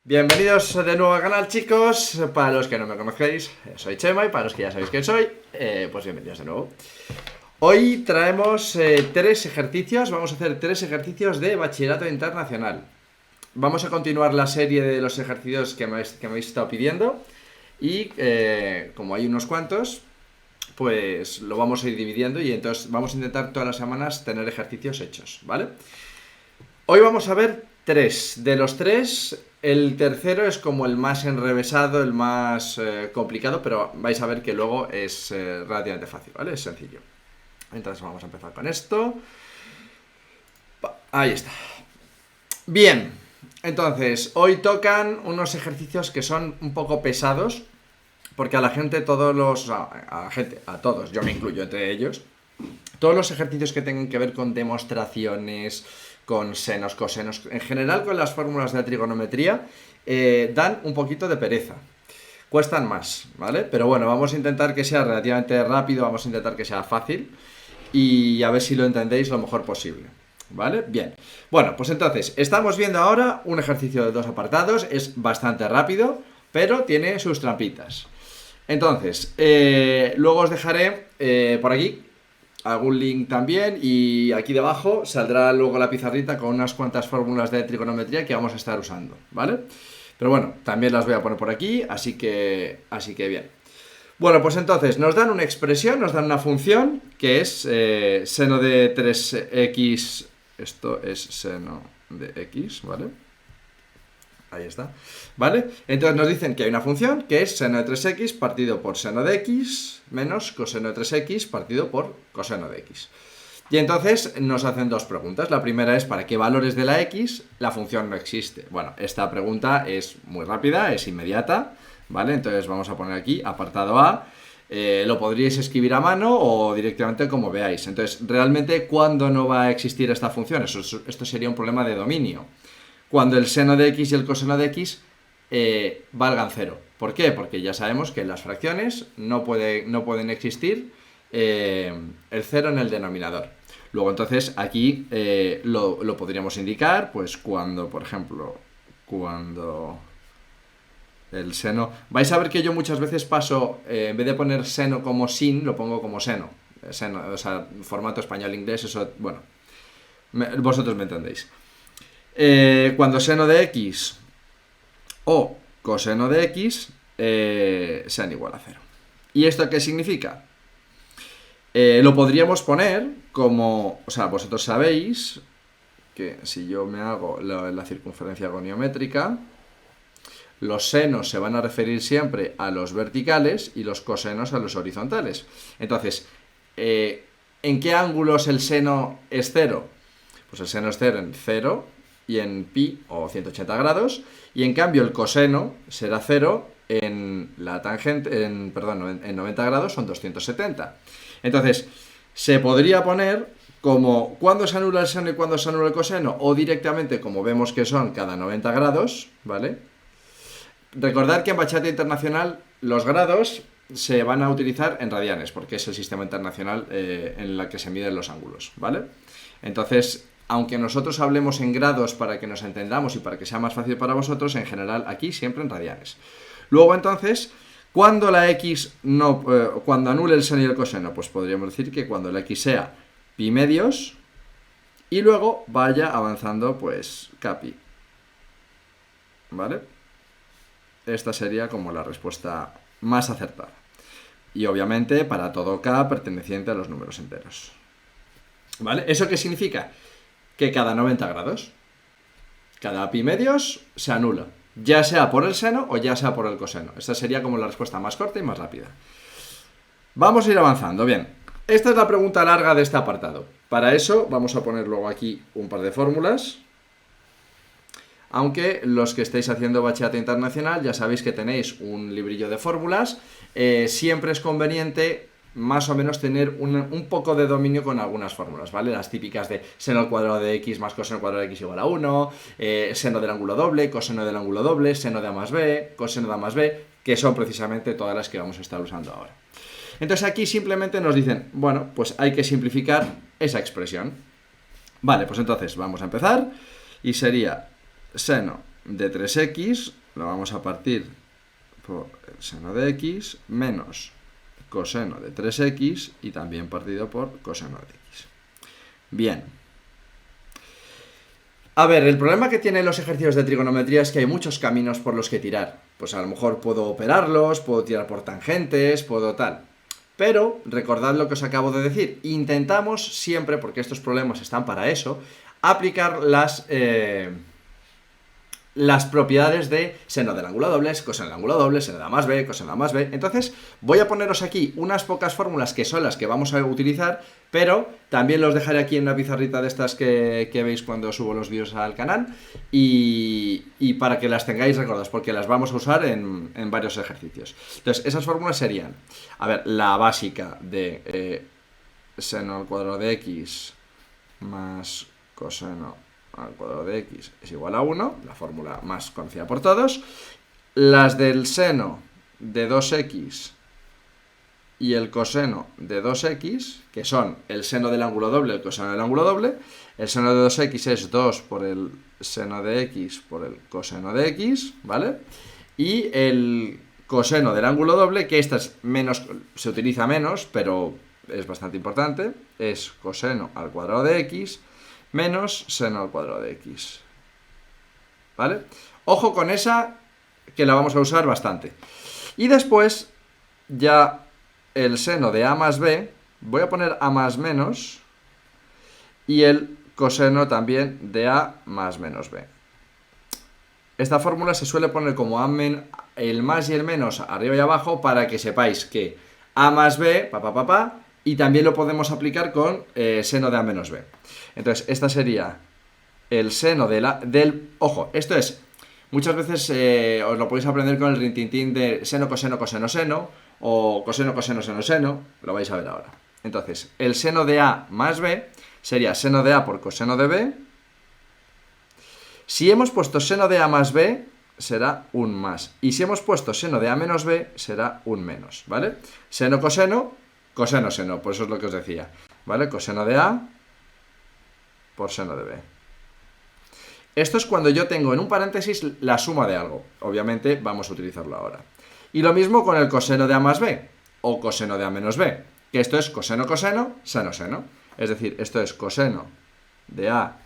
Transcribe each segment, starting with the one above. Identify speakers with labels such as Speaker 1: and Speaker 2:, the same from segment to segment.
Speaker 1: Bienvenidos de nuevo al canal, chicos. Para los que no me conocéis, soy Chema, y para los que ya sabéis quién soy, pues bienvenidos de nuevo. Hoy traemos tres ejercicios, vamos a hacer tres ejercicios de bachillerato internacional. Vamos a continuar la serie de los ejercicios que me habéis estado pidiendo y como hay unos cuantos, pues lo vamos a ir dividiendo y entonces vamos a intentar todas las semanas tener ejercicios hechos, ¿vale? Hoy vamos a ver tres. De los tres, el tercero es como el más enrevesado, el más complicado, pero vais a ver que luego es relativamente fácil, ¿vale? Es sencillo. Entonces vamos a empezar con esto. Ahí está. Bien, entonces hoy tocan unos ejercicios que son un poco pesados, porque a la gente, a todos, yo me incluyo entre ellos, todos los ejercicios que tengan que ver con demostraciones, con senos, cosenos, en general con las fórmulas de trigonometría, dan un poquito de pereza. Cuestan más, ¿vale? Pero bueno, vamos a intentar que sea relativamente rápido, vamos a intentar que sea fácil y a ver si lo entendéis lo mejor posible, ¿vale? Bien. Bueno, pues entonces, estamos viendo ahora un ejercicio de dos apartados, es bastante rápido, pero tiene sus trampitas. Entonces, luego os dejaré por aquí algún link también y aquí debajo saldrá luego la pizarrita con unas cuantas fórmulas de trigonometría que vamos a estar usando, ¿vale? Pero bueno, también las voy a poner por aquí, así que bien. Bueno, pues entonces nos dan una expresión, nos dan una función que es seno de 3x, esto es seno de x, ¿vale? Ahí está, ¿vale? Entonces nos dicen que hay una función que es seno de 3x partido por seno de x menos coseno de 3x partido por coseno de x. Y entonces nos hacen dos preguntas. La primera es ¿para qué valores de la x la función no existe? Bueno, esta pregunta es muy rápida, es inmediata, ¿vale? Entonces vamos a poner aquí apartado A. Lo podríais escribir a mano o directamente como veáis. Entonces, realmente, ¿cuándo no va a existir esta función? Esto sería un problema de dominio. Cuando el seno de x y el coseno de x valgan cero. ¿Por qué? Porque ya sabemos que en las fracciones no pueden existir el cero en el denominador. Luego entonces aquí lo podríamos indicar, pues cuando, por ejemplo, cuando el seno... Vais a ver que yo muchas veces paso, en vez de poner seno como sin, lo pongo como seno. Seno, o sea, formato español-inglés, eso, bueno, vosotros me entendéis. Cuando seno de x o coseno de x sean igual a 0. ¿Y esto qué significa? Lo podríamos poner como, o sea, vosotros sabéis que si yo me hago la circunferencia goniométrica, los senos se van a referir siempre a los verticales y los cosenos a los horizontales. Entonces, ¿en qué ángulos el seno es 0? Pues el seno es 0 en 0 y en pi o 180 grados, y en cambio el coseno será 0 en la tangente, en 90 grados son 270. Entonces, se podría poner como cuando se anula el seno y cuando se anula el coseno, o directamente como vemos que son cada 90 grados, ¿vale? Recordad que en bachillerato internacional los grados se van a utilizar en radianes, porque es el sistema internacional en el que se miden los ángulos, ¿vale? Entonces, aunque nosotros hablemos en grados para que nos entendamos y para que sea más fácil para vosotros, en general aquí siempre en radianes. Luego entonces, cuando la x no, cuando anule el seno y el coseno, pues podríamos decir que cuando la x sea pi medios y luego vaya avanzando pues kpi, ¿vale? Esta sería como la respuesta más acertada. Y obviamente para todo k perteneciente a los números enteros, ¿vale? ¿Eso qué significa? Que cada 90 grados, cada pi medios se anula, ya sea por el seno o ya sea por el coseno. Esta sería como la respuesta más corta y más rápida. Vamos a ir avanzando. Bien, esta es la pregunta larga de este apartado. Para eso vamos a poner luego aquí un par de fórmulas. Aunque los que estéis haciendo bachillerato internacional ya sabéis que tenéis un librillo de fórmulas. Siempre es conveniente más o menos tener un poco de dominio con algunas fórmulas, ¿vale? Las típicas de seno al cuadrado de x más coseno al cuadrado de x igual a 1, seno del ángulo doble, coseno del ángulo doble, seno de a más b, coseno de a más b, que son precisamente todas las que vamos a estar usando ahora. Entonces aquí simplemente nos dicen, bueno, pues hay que simplificar esa expresión. Vale, pues entonces vamos a empezar y sería seno de 3x lo vamos a partir por el seno de x menos coseno de 3x y también partido por coseno de x. Bien. A ver, el problema que tienen los ejercicios de trigonometría es que hay muchos caminos por los que tirar. Pues a lo mejor puedo operarlos, puedo tirar por tangentes, puedo tal. Pero recordad lo que os acabo de decir. Intentamos siempre, porque estos problemas están para eso, aplicar las propiedades de seno del ángulo doble, coseno del ángulo doble, seno de A más B, coseno de A más B. Entonces, voy a poneros aquí unas pocas fórmulas que son las que vamos a utilizar, pero también los dejaré aquí en una pizarrita de estas que veis cuando subo los vídeos al canal y para que las tengáis recordadas, porque las vamos a usar en varios ejercicios. Entonces, esas fórmulas serían, a ver, la básica de seno al cuadrado de x más coseno al cuadrado de x es igual a 1, la fórmula más conocida por todos. Las del seno de 2x y el coseno de 2x, que son el seno del ángulo doble, el coseno del ángulo doble. El seno de 2x es 2 por el seno de x por el coseno de x, ¿vale? Y el coseno del ángulo doble, que esta es menos, se utiliza menos, pero es bastante importante, es coseno al cuadrado de x menos seno al cuadrado de x. ¿Vale? Ojo con esa, que la vamos a usar bastante. Y después, ya el seno de A más B, voy a poner A más menos, y el coseno también de A más menos B. Esta fórmula se suele poner como el más y el menos arriba y abajo para que sepáis que A más B, y también lo podemos aplicar con seno de A menos B. Entonces, esta sería el seno del... Ojo, esto es... Muchas veces os lo podéis aprender con el rintintín de seno, coseno, coseno, seno, o coseno, coseno, seno, seno. Lo vais a ver ahora. Entonces, el seno de A más B sería seno de A por coseno de B. Si hemos puesto seno de A más B, será un más. Y si hemos puesto seno de A menos B, será un menos, ¿vale? Seno, coseno, coseno, seno. Por eso es lo que os decía, ¿vale? Coseno de A por seno de B. Esto es cuando yo tengo en un paréntesis la suma de algo. Obviamente vamos a utilizarlo ahora. Y lo mismo con el coseno de A más B o coseno de A menos B, que esto es coseno, coseno, seno, seno. Es decir, esto es coseno de A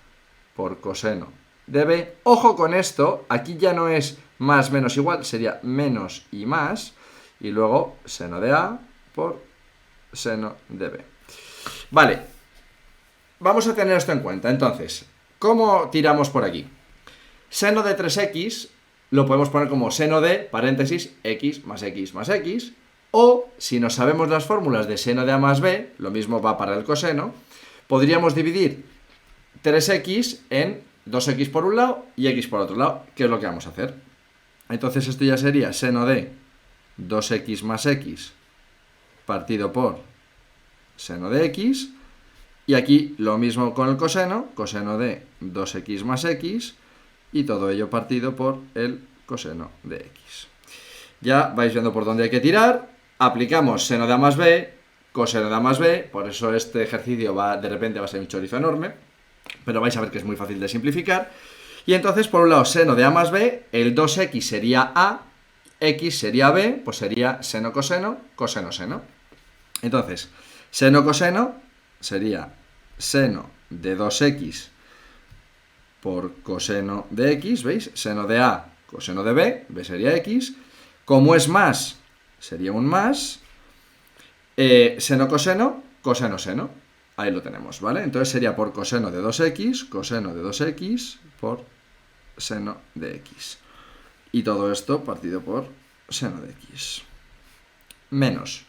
Speaker 1: por coseno de B. Ojo con esto, aquí ya no es más, menos, igual, sería menos y más. Y luego seno de A por seno de B. Vale. Vamos a tener esto en cuenta. Entonces, ¿cómo tiramos por aquí? Seno de 3x lo podemos poner como seno de, paréntesis, x más x más x. O, si no sabemos las fórmulas de seno de A más B, lo mismo va para el coseno, podríamos dividir 3x en 2x por un lado y x por otro lado, que es lo que vamos a hacer. Entonces esto ya sería seno de 2x más x partido por seno de x. Y aquí lo mismo con el coseno, coseno de 2x más x, y todo ello partido por el coseno de x. Ya vais viendo por dónde hay que tirar. Aplicamos seno de A más B, coseno de A más B, por eso este ejercicio de repente va a ser un chorizo enorme, pero vais a ver que es muy fácil de simplificar. Y entonces, por un lado, seno de A más B, el 2x sería A, x sería B, pues sería seno, coseno, coseno, seno. Entonces, seno, coseno sería seno de 2x por coseno de x, ¿veis? Seno de A, coseno de B, B sería x. Como es más, sería un más. Seno, coseno, coseno, seno. Ahí lo tenemos, ¿vale? Entonces sería por coseno de 2x, coseno de 2x por seno de x. Y todo esto partido por seno de x. Menos.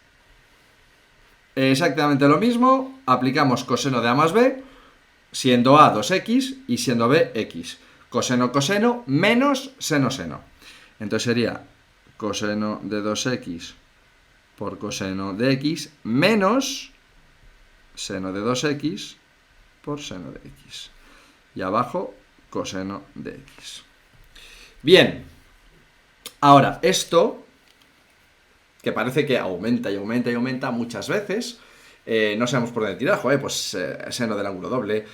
Speaker 1: Exactamente lo mismo, aplicamos coseno de A más B, siendo A 2x y siendo B x. Coseno, coseno, menos seno, seno. Entonces sería coseno de 2x por coseno de x menos seno de 2x por seno de x. Y abajo, coseno de x. Bien. Ahora, esto, que parece que aumenta y aumenta y aumenta muchas veces, no sabemos por dónde tirar, joder, pues seno del ángulo doble,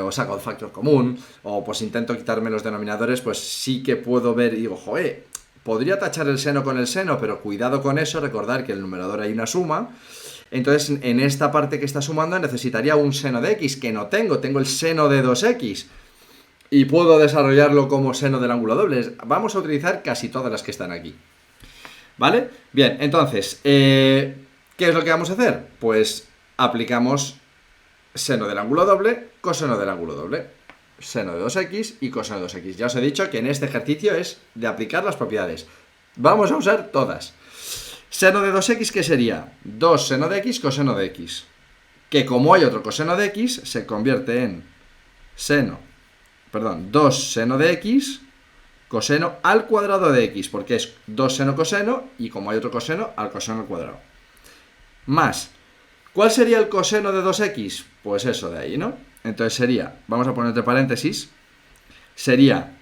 Speaker 1: o saco el factor común, o pues intento quitarme los denominadores, pues sí que puedo ver y digo, joder, podría tachar el seno con el seno, pero cuidado con eso, recordar que en el numerador hay una suma. Entonces, en esta parte que está sumando necesitaría un seno de x, que no tengo el seno de 2x. Y puedo desarrollarlo como seno del ángulo doble. Vamos a utilizar casi todas las que están aquí. ¿Vale? Bien, entonces, ¿qué es lo que vamos a hacer? Pues aplicamos seno del ángulo doble, coseno del ángulo doble. Seno de 2x y coseno de 2x. Ya os he dicho que en este ejercicio es de aplicar las propiedades. Vamos a usar todas. Seno de 2x, ¿qué sería? 2 seno de x coseno de x. Que como hay otro coseno de x, se convierte en 2 seno de x coseno al cuadrado de x, porque es 2 seno coseno y como hay otro coseno, al coseno al cuadrado. Más, ¿cuál sería el coseno de 2x? Pues eso de ahí, ¿no? Entonces sería, vamos a poner entre paréntesis, sería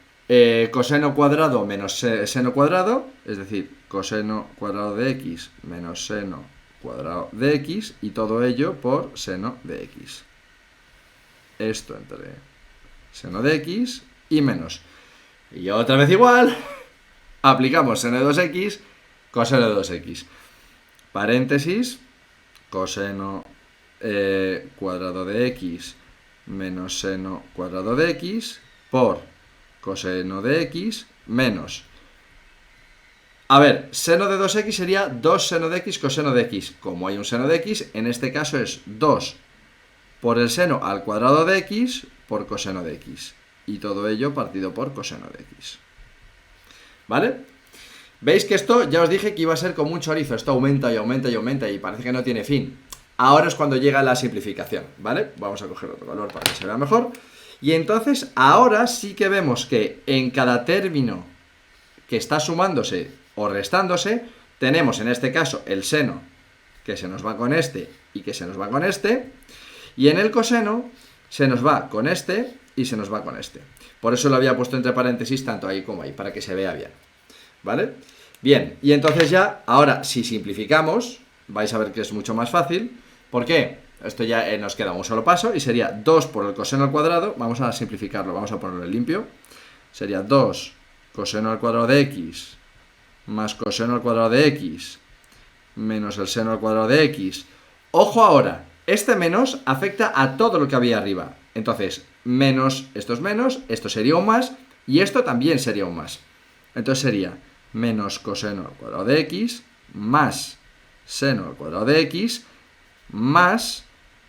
Speaker 1: coseno cuadrado menos seno cuadrado, es decir, coseno cuadrado de x menos seno cuadrado de x, y todo ello por seno de x. Esto entre seno de x y menos. Y otra vez igual, aplicamos seno de 2x, coseno de 2x. Paréntesis, coseno cuadrado de x menos seno cuadrado de x por coseno de x menos. A ver, seno de 2x sería 2 seno de x coseno de x. Como hay un seno de x, en este caso es 2 por el seno al cuadrado de x por coseno de x. Y todo ello partido por coseno de x. ¿Vale? ¿Veis que esto ya os dije que iba a ser como un chorizo? Esto aumenta y aumenta y aumenta y parece que no tiene fin. Ahora es cuando llega la simplificación, ¿vale? Vamos a coger otro color para que se vea mejor. Y entonces ahora sí que vemos que en cada término que está sumándose o restándose, tenemos en este caso el seno que se nos va con este y que se nos va con este. Y en el coseno se nos va con este y se nos va con este. Por eso lo había puesto entre paréntesis tanto ahí como ahí, para que se vea bien. ¿Vale? Bien, y entonces ya, ahora si simplificamos, vais a ver que es mucho más fácil. ¿Por qué? Esto ya nos queda un solo paso y sería 2 por el coseno al cuadrado. Vamos a simplificarlo, vamos a ponerlo en limpio. Sería 2 coseno al cuadrado de x más coseno al cuadrado de x menos el seno al cuadrado de x. Ojo ahora, este menos afecta a todo lo que había arriba. Entonces, menos, esto sería un más y esto también sería un más. Entonces sería menos coseno al cuadrado de x más seno al cuadrado de x más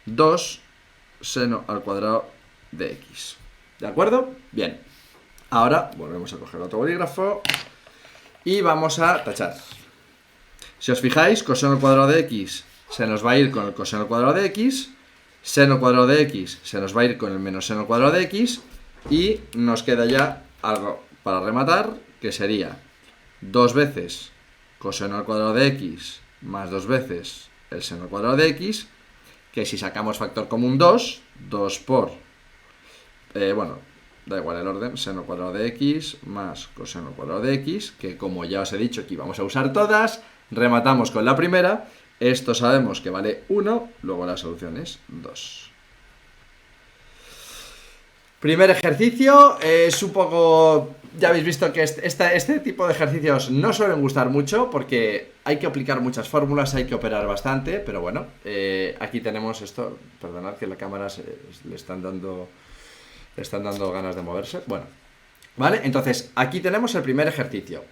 Speaker 1: 2 seno al cuadrado de x. ¿De acuerdo? Bien. Ahora volvemos a coger otro bolígrafo y vamos a tachar. Si os fijáis, coseno al cuadrado de x se nos va a ir con el coseno al cuadrado de x, seno al cuadrado de x se nos va a ir con el menos seno al cuadrado de x, y nos queda ya algo para rematar, que sería 2 veces coseno al cuadrado de x más 2 veces el seno al cuadrado de x, que si sacamos factor común 2 por, bueno, da igual el orden, seno al cuadrado de x más coseno al cuadrado de x, que como ya os he dicho aquí vamos a usar todas, rematamos con la primera. Esto sabemos que vale 1, luego la solución es 2. Primer ejercicio, es un poco... Ya habéis visto que este tipo de ejercicios no suelen gustar mucho porque hay que aplicar muchas fórmulas, hay que operar bastante, pero bueno, aquí tenemos esto. Perdonad que la cámara le están dando ganas de moverse. Bueno, ¿vale? Entonces, aquí tenemos el primer ejercicio.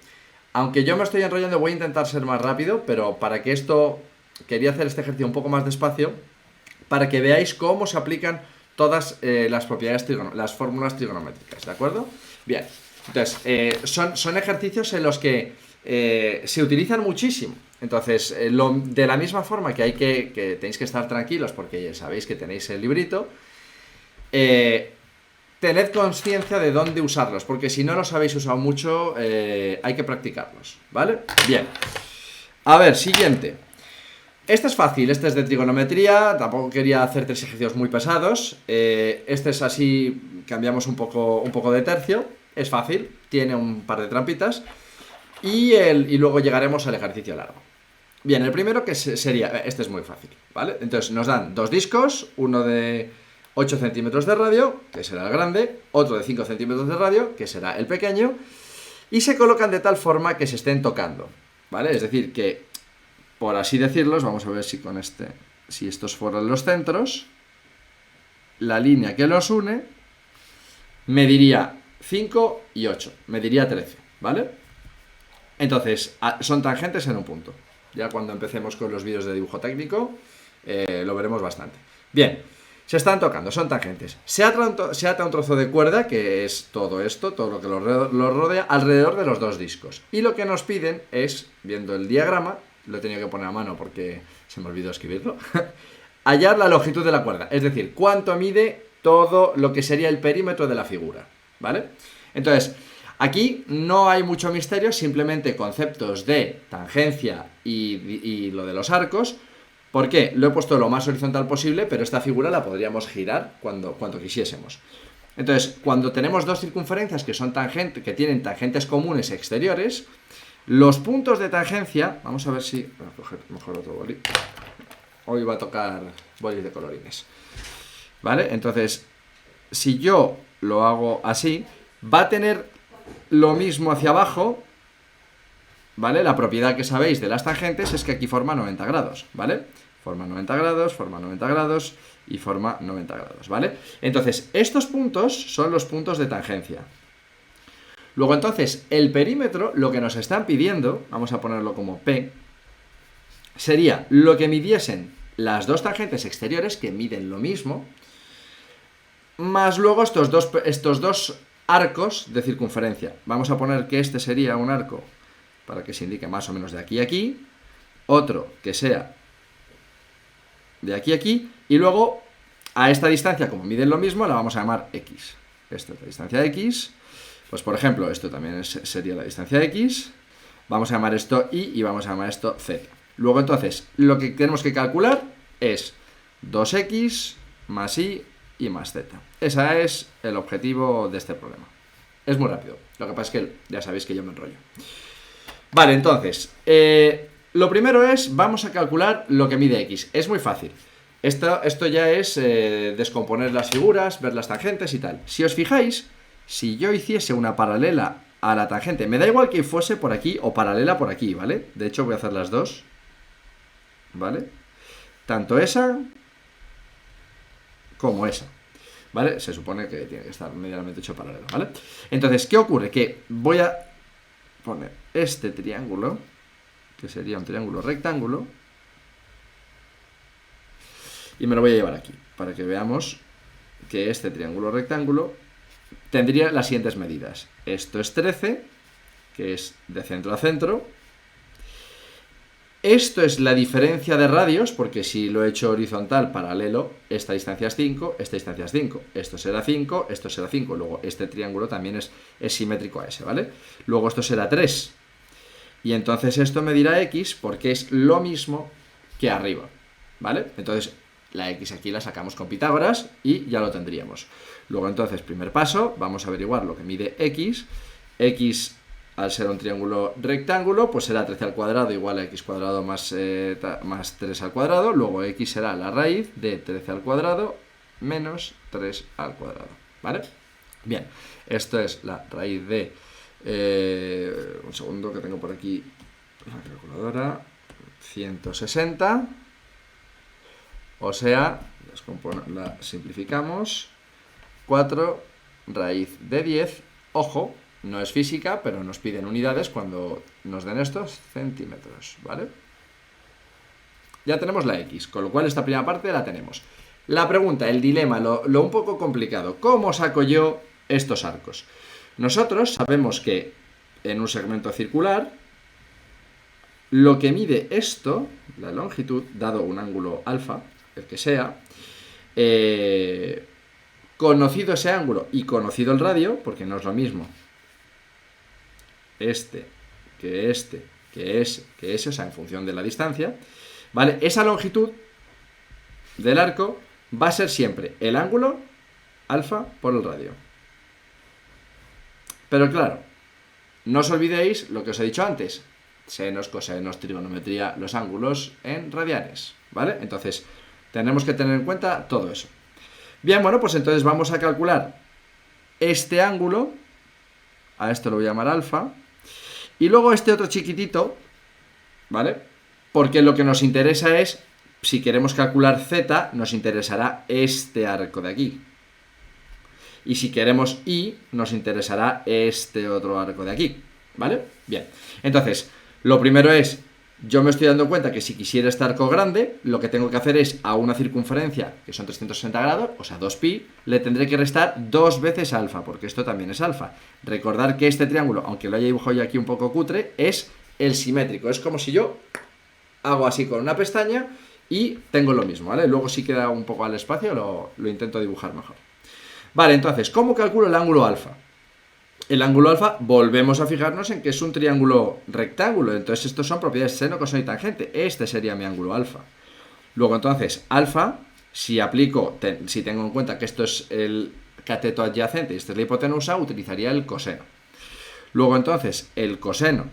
Speaker 1: Aunque yo me estoy enrollando, voy a intentar ser más rápido, pero para que esto... Quería hacer este ejercicio un poco más despacio para que veáis cómo se aplican todas las propiedades las fórmulas trigonométricas, ¿de acuerdo? Bien, entonces, son ejercicios en los que se utilizan muchísimo. Entonces, de la misma forma que tenéis que estar tranquilos porque ya sabéis que tenéis el librito, tened conciencia de dónde usarlos, porque si no los habéis usado mucho, hay que practicarlos, ¿vale? Bien, a ver, siguiente. Este es fácil, este es de trigonometría, tampoco quería hacer 3 ejercicios muy pesados. Este es así, cambiamos un poco de tercio, es fácil, tiene un par de trampitas y luego llegaremos al ejercicio largo. Bien, el primero que sería, este es muy fácil, ¿vale? Entonces nos dan dos discos, uno de 8 centímetros de radio, que será el grande, otro de 5 centímetros de radio, que será el pequeño, y se colocan de tal forma que se estén tocando, ¿vale? Es decir, que, por así decirlos, vamos a ver si con si estos fueran los centros, la línea que los une mediría 5 y 8, mediría 13, ¿vale? Entonces, son tangentes en un punto. Ya cuando empecemos con los vídeos de dibujo técnico, lo veremos bastante. Bien, se están tocando, son tangentes. Se ata un trozo de cuerda, que es todo esto, todo lo que lo rodea, alrededor de los dos discos. Y lo que nos piden es, viendo el diagrama, lo he tenido que poner a mano porque se me olvidó escribirlo, hallar la longitud de la cuerda. Es decir, cuánto mide todo lo que sería el perímetro de la figura, ¿vale? Entonces, aquí no hay mucho misterio, simplemente conceptos de tangencia y lo de los arcos. ¿Por qué? Lo he puesto lo más horizontal posible, pero esta figura la podríamos girar cuando quisiésemos. Entonces, cuando tenemos dos circunferencias que son que tienen tangentes comunes exteriores, los puntos de tangencia, vamos a ver si... Voy a coger mejor otro boli. Hoy va a tocar bolis de colorines. ¿Vale? Entonces, si yo lo hago así, va a tener lo mismo hacia abajo, ¿vale? La propiedad que sabéis de las tangentes es que aquí forma 90 grados, ¿vale? Forma 90 grados, forma 90 grados y forma 90 grados, ¿vale? Entonces, estos puntos son los puntos de tangencia. Luego, entonces, el perímetro, lo que nos están pidiendo, vamos a ponerlo como P, sería lo que midiesen las dos tangentes exteriores, que miden lo mismo, más luego estos dos arcos de circunferencia. Vamos a poner que este sería un arco, para que se indique más o menos de aquí a aquí, otro que sea de aquí a aquí, y luego a esta distancia, como miden lo mismo, la vamos a llamar X. Esta es la distancia X. Pues por ejemplo, esto también sería la distancia X. Vamos a llamar esto Y y vamos a llamar esto Z. Luego entonces, lo que tenemos que calcular es 2X más Y y más Z. Ese es el objetivo de este problema. Es muy rápido. Lo que pasa es que ya sabéis que yo me enrollo. Vale, entonces, lo primero es, vamos a calcular lo que mide X. Es muy fácil. Esto ya es descomponer las figuras, ver las tangentes y tal. Si os fijáis, si yo hiciese una paralela a la tangente, me da igual que fuese por aquí o paralela por aquí, ¿vale? De hecho, voy a hacer las dos, ¿vale? Tanto esa como esa, ¿vale? Se supone que tiene que estar medianamente hecho paralelo, ¿vale? Entonces, ¿qué ocurre? Que voy a poner este triángulo, que sería un triángulo rectángulo, y me lo voy a llevar aquí, para que veamos que este triángulo rectángulo tendría las siguientes medidas. Esto es 13, que es de centro a centro. Esto es la diferencia de radios, porque si lo he hecho horizontal, paralelo, esta distancia es 5, esta distancia es 5. Esto será 5, esto será 5. Luego este triángulo también es simétrico a ese, ¿vale? Luego esto será 3. Y entonces esto me dirá X porque es lo mismo que arriba, ¿vale? Entonces la X aquí la sacamos con Pitágoras y ya lo tendríamos. Luego entonces, primer paso, vamos a averiguar lo que mide X. X, al ser un triángulo rectángulo, pues será 13 al cuadrado igual a X cuadrado más 3 al cuadrado. Luego X será la raíz de 13 al cuadrado menos 3 al cuadrado, ¿vale? Bien, esto es la raíz de... un segundo que tengo por aquí la calculadora. 160. O sea, la simplificamos. 4 raíz de 10. Ojo, no es física, pero nos piden unidades cuando nos den estos centímetros, ¿vale? Ya tenemos la X, con lo cual esta primera parte la tenemos. La pregunta, el dilema, lo un poco complicado. ¿Cómo saco yo estos arcos? Nosotros sabemos que en un segmento circular, lo que mide esto, la longitud, dado un ángulo alfa, el que sea, conocido ese ángulo y conocido el radio, porque no es lo mismo que ese, o sea, en función de la distancia, ¿vale? Esa longitud del arco va a ser siempre el ángulo alfa por el radio. Pero claro, no os olvidéis lo que os he dicho antes. senos, cosenos, trigonometría, los ángulos en radianes, ¿vale? Entonces, tenemos que tener en cuenta todo eso. Bien, bueno, pues entonces vamos a calcular este ángulo, a esto lo voy a llamar alfa, y luego este otro chiquitito, ¿vale? Porque lo que nos interesa es, si queremos calcular z, nos interesará este arco de aquí. Y si queremos y, nos interesará este otro arco de aquí, ¿vale? Bien, entonces, lo primero es, yo me estoy dando cuenta que si quisiera este arco grande, lo que tengo que hacer es, a una circunferencia, que son 360 grados, o sea 2pi, le tendré que restar 2 veces alfa, porque esto también es alfa. Recordar que este triángulo, aunque lo haya dibujado yo aquí un poco cutre, es el simétrico. Es como si yo hago así con una pestaña y tengo lo mismo, ¿vale? Luego si queda un poco al espacio lo intento dibujar mejor. Vale, entonces, ¿cómo calculo el ángulo alfa? El ángulo alfa, volvemos a fijarnos en que es un triángulo rectángulo. Entonces, estos son propiedades seno, coseno y tangente. Este sería mi ángulo alfa. Luego, entonces, alfa, si tengo en cuenta que esto es el cateto adyacente y esta es la hipotenusa, utilizaría el coseno. Luego, entonces, el coseno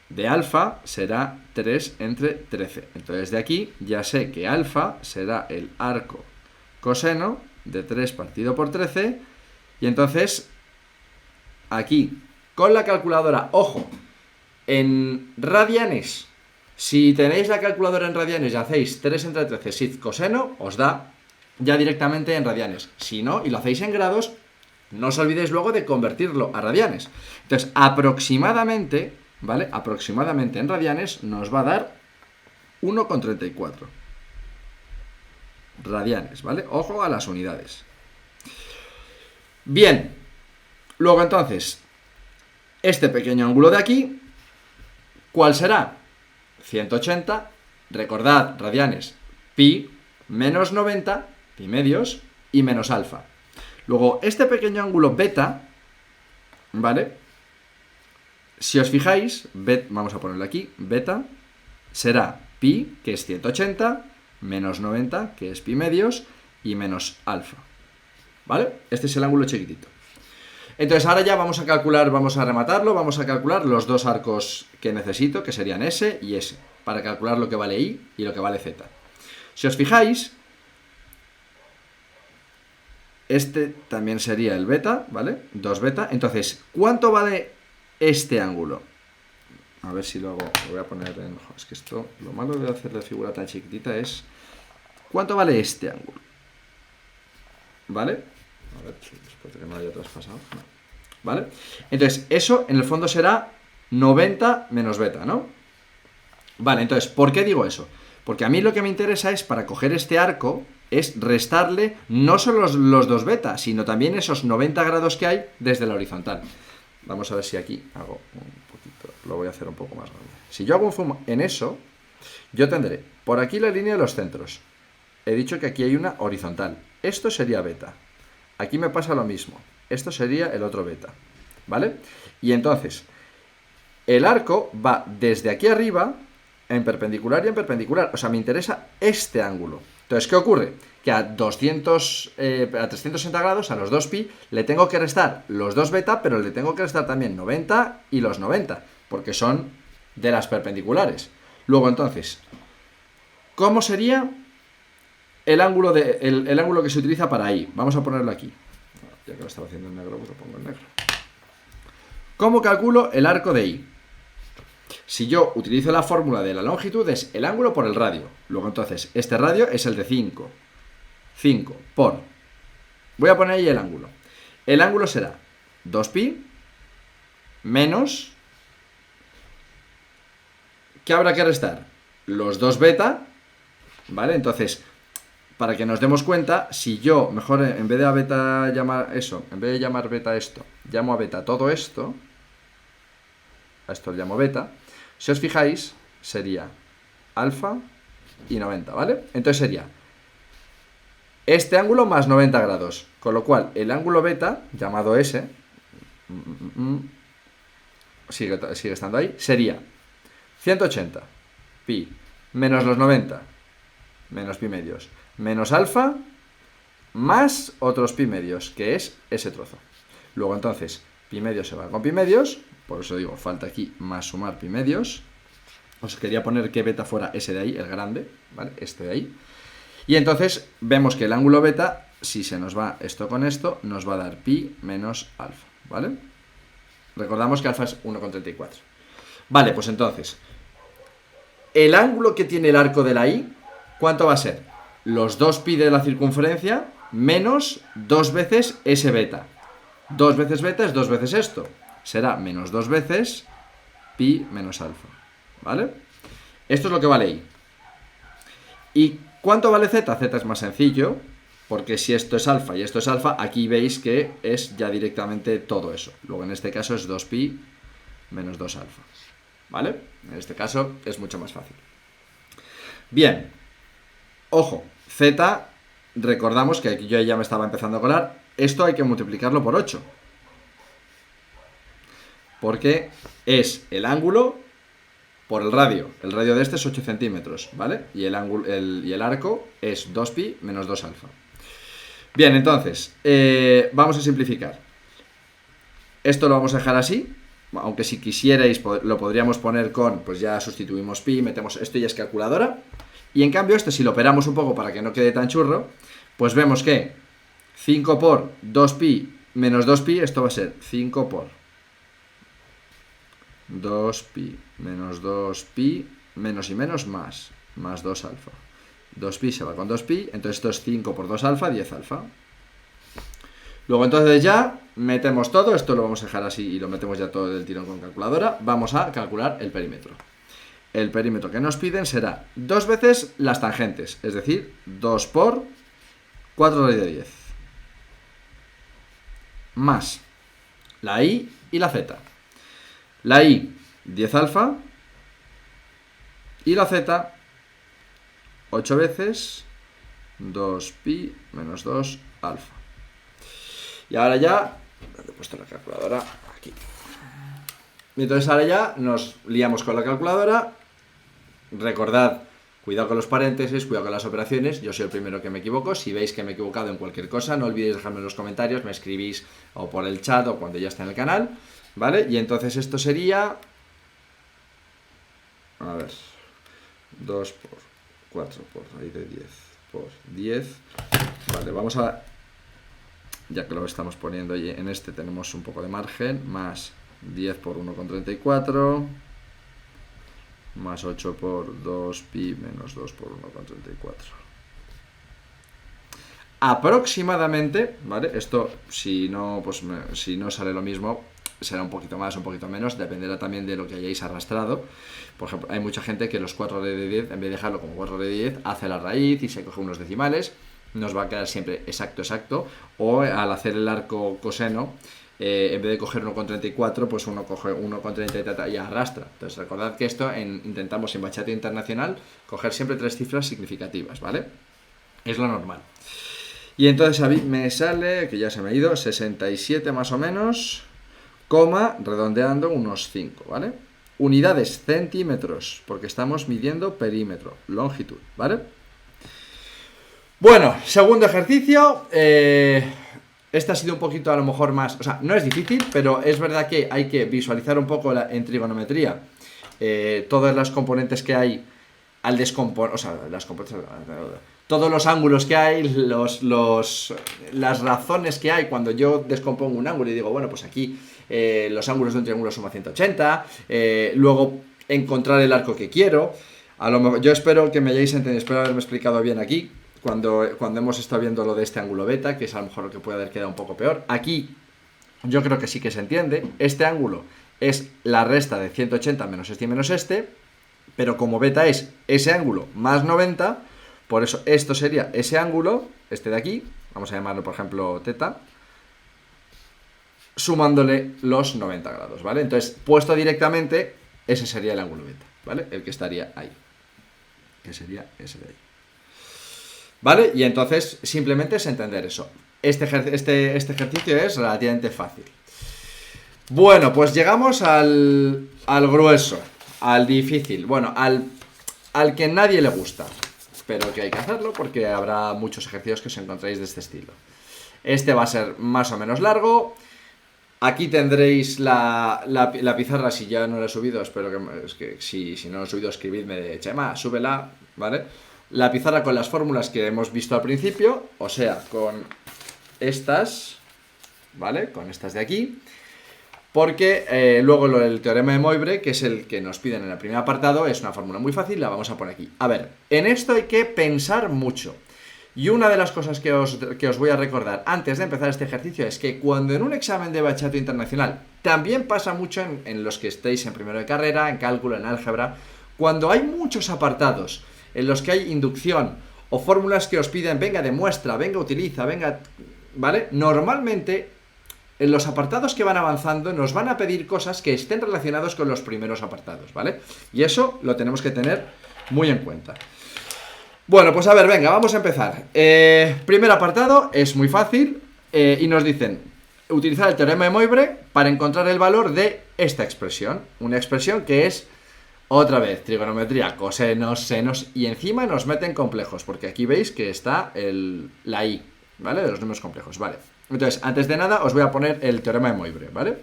Speaker 1: de alfa será 3 entre 13. Entonces, de aquí ya sé que alfa será el arco coseno de 3 partido por 13. Y entonces, aquí, con la calculadora, ojo, en radianes, si tenéis la calculadora en radianes y hacéis 3 entre 13 sin coseno, os da ya directamente en radianes. Si no, y lo hacéis en grados, no os olvidéis luego de convertirlo a radianes. Entonces, aproximadamente, ¿vale? Aproximadamente en radianes nos va a dar 1,34 radianes, ¿vale? Ojo a las unidades. Bien, luego entonces, este pequeño ángulo de aquí, ¿cuál será? 180, recordad, radianes, pi menos 90, pi medios, y menos alfa. Luego, este pequeño ángulo beta, ¿vale? Si os fijáis, vamos a ponerlo aquí, beta, será pi, que es 180, menos 90, que es pi medios, y menos alfa, ¿vale? Este es el ángulo chiquitito. Entonces ahora ya vamos a calcular, vamos a rematarlo, vamos a calcular los dos arcos que necesito, que serían S y S, para calcular lo que vale I y lo que vale Z. Si os fijáis, este también sería el beta, ¿vale? 2 beta. Entonces, ¿cuánto vale este ángulo? A ver si lo hago, lo voy a poner en... Es que esto, lo malo de hacer la figura tan chiquitita es... ¿Cuánto vale este ángulo? ¿Vale? A ver, después de que no haya traspasado. No. ¿Vale? Entonces, eso en el fondo será 90 menos beta, ¿no? Vale, entonces, ¿por qué digo eso? Porque a mí lo que me interesa es, para coger este arco, es restarle no solo los 2 beta, sino también esos 90 grados que hay desde la horizontal. Vamos a ver si aquí hago un poquito, lo voy a hacer un poco más grande. Si yo hago un zoom en eso, yo tendré por aquí la línea de los centros. He dicho que aquí hay una horizontal. Esto sería beta. Aquí me pasa lo mismo. Esto sería el otro beta, ¿vale? Y entonces, el arco va desde aquí arriba en perpendicular y en perpendicular. O sea, me interesa este ángulo. Entonces, ¿qué ocurre? Que a 360 grados, a los 2pi, le tengo que restar los 2 beta, pero le tengo que restar también 90 y los 90, porque son de las perpendiculares. Luego, entonces, ¿cómo sería el ángulo, el ángulo que se utiliza para I? Vamos a ponerlo aquí. Ya que lo estaba haciendo en negro, pues lo pongo en negro. ¿Cómo calculo el arco de I? Si yo utilizo la fórmula de la longitud, es el ángulo por el radio. Luego, entonces, este radio es el de 5. 5 por... Voy a poner ahí el ángulo. El ángulo será 2pi menos... ¿Qué habrá que restar? Los 2 beta, ¿vale? Entonces, para que nos demos cuenta, si yo, mejor en vez de a beta llamar eso, en vez de llamar beta esto, llamo a beta todo esto, a esto le llamo beta, si os fijáis, sería alfa y 90, ¿vale? Entonces sería este ángulo más 90 grados, con lo cual el ángulo beta, llamado S, sigue estando ahí, sería 180 pi menos los 90 menos pi medios menos alfa más otros pi medios, que es ese trozo. Luego entonces pi medios se va con pi medios, por eso digo, falta aquí más sumar pi medios, Os quería poner que beta fuera ese de ahí, el grande, ¿vale? Este de ahí. Y entonces vemos que el ángulo beta, si se nos va esto con esto, nos va a dar pi menos alfa, ¿vale? Recordamos que alfa es 1,34. Vale, pues entonces, el ángulo que tiene el arco de la Y, ¿cuánto va a ser? Los 2 pi de la circunferencia menos 2 veces ese beta. 2 veces beta es 2 veces esto. Será menos 2 veces pi menos alfa, ¿vale? Esto es lo que vale Y. ¿Y cuánto vale z? Z es más sencillo, porque si esto es alfa y esto es alfa, aquí veis que es ya directamente todo eso. Luego en este caso es 2pi menos 2 alfa, ¿vale? En este caso es mucho más fácil. Bien, ojo, z, recordamos que aquí yo ya me estaba empezando a colar, esto hay que multiplicarlo por 8. Porque es el ángulo por el radio. El radio de este es 8 centímetros, ¿vale? Y el arco es 2pi menos 2 alfa. Bien, entonces, vamos a simplificar. Esto lo vamos a dejar así, aunque si quisierais lo podríamos poner con, pues ya sustituimos pi, metemos, esto ya es calculadora. Y en cambio esto, si lo operamos un poco para que no quede tan churro, pues vemos que 5 por 2pi menos 2pi, esto va a ser 5 por 2pi menos 2pi menos y menos más 2 alfa. 2pi se va con 2pi, entonces esto es 5 por 2 alfa, 10 alfa. Luego entonces ya metemos todo, esto lo vamos a dejar así y lo metemos ya todo del tirón con calculadora. Vamos a calcular el perímetro. El perímetro que nos piden será 2 veces las tangentes, es decir, 2 por 4 raíz de 10. Más la y la z. La y, 10 alfa. Y la z, 8 veces 2pi menos 2 alfa. Y ahora ya, he puesto la calculadora aquí. Y entonces ahora ya nos liamos con la calculadora. Recordad, cuidado con los paréntesis, cuidado con las operaciones. Yo soy el primero que me equivoco. Si veis que me he equivocado en cualquier cosa, no olvidéis dejarme en los comentarios, me escribís o por el chat o cuando ya esté en el canal, ¿vale? Y entonces esto sería, a ver, 2 por 4 por raíz de 10 por 10. Vale, vamos a, ya que lo estamos poniendo y en este tenemos un poco de margen, más 10 por 1,34 más 8 por 2pi menos 2 por 1,34. Aproximadamente, ¿vale? Esto, si no, pues si no sale lo mismo, será un poquito más, un poquito menos, dependerá también de lo que hayáis arrastrado. Por ejemplo, hay mucha gente que los 4 de 10, en vez de dejarlo como 4 de 10, hace la raíz y se coge unos decimales, nos va a quedar siempre exacto, exacto, o al hacer el arco coseno, en vez de coger 1,34, pues uno coge 1,30 y arrastra. Entonces recordad que esto intentamos en bachata internacional coger siempre 3 cifras significativas, ¿vale? Es lo normal. Y entonces a mí me sale, que ya se me ha ido, 67 más o menos, coma, redondeando, unos 5, ¿vale? Unidades centímetros, porque estamos midiendo perímetro, longitud, ¿vale? Bueno, segundo ejercicio. Este ha sido un poquito a lo mejor más, o sea, no es difícil, pero es verdad que hay que visualizar un poco en trigonometría todas las componentes que hay al descomponer, o sea, todos los ángulos que hay, las razones que hay cuando yo descompongo un ángulo y digo, bueno, pues aquí los ángulos de un triángulo suman 180, luego encontrar el arco que quiero. A lo mejor, yo espero que me hayáis entendido, espero haberme explicado bien aquí. Cuando hemos estado viendo lo de este ángulo beta, que es a lo mejor lo que puede haber quedado un poco peor. Aquí yo creo que sí que se entiende. Este ángulo es la resta de 180 menos este y menos este, pero como beta es ese ángulo más 90, por eso esto sería ese ángulo, este de aquí, vamos a llamarlo por ejemplo teta, sumándole los 90 grados, ¿vale? Entonces, puesto directamente, ese sería el ángulo beta, ¿vale? El que estaría ahí, que sería ese de ahí. ¿Vale? Y entonces simplemente es entender eso. Este ejercicio es relativamente fácil. Bueno, pues llegamos al grueso, al difícil, bueno, al que nadie le gusta, pero que hay que hacerlo porque habrá muchos ejercicios que os encontréis de este estilo. Este va a ser más o menos largo. Aquí tendréis la pizarra, si ya no la he subido, espero que, es que si no la he subido, escribidme de Chema, súbela, ¿vale? La pizarra con las fórmulas que hemos visto al principio, o sea, con estas, ¿vale? Con estas de aquí. Porque luego el teorema de Moivre, que es el que nos piden en el primer apartado, es una fórmula muy fácil, la vamos a poner aquí. A ver, en esto hay que pensar mucho. Y una de las cosas que os voy a recordar antes de empezar este ejercicio es que cuando en un examen de bachillerato internacional, también pasa mucho en los que estéis en primero de carrera, en cálculo, en álgebra, cuando hay muchos apartados en los que hay inducción o fórmulas que os piden, venga, demuestra, venga, utiliza, venga, ¿vale? Normalmente en los apartados que van avanzando nos van a pedir cosas que estén relacionados con los primeros apartados, ¿vale? Y eso lo tenemos que tener muy en cuenta. Bueno, pues a ver, venga, vamos a empezar. Primer apartado, es muy fácil y nos dicen utilizar el teorema de Moivre para encontrar el valor de esta expresión. Una expresión que es, otra vez, trigonometría, cosenos, senos, y encima nos meten complejos, porque aquí veis que está la i, ¿vale? De los números complejos, ¿vale? Entonces, antes de nada, os voy a poner el teorema de Moivre, ¿vale?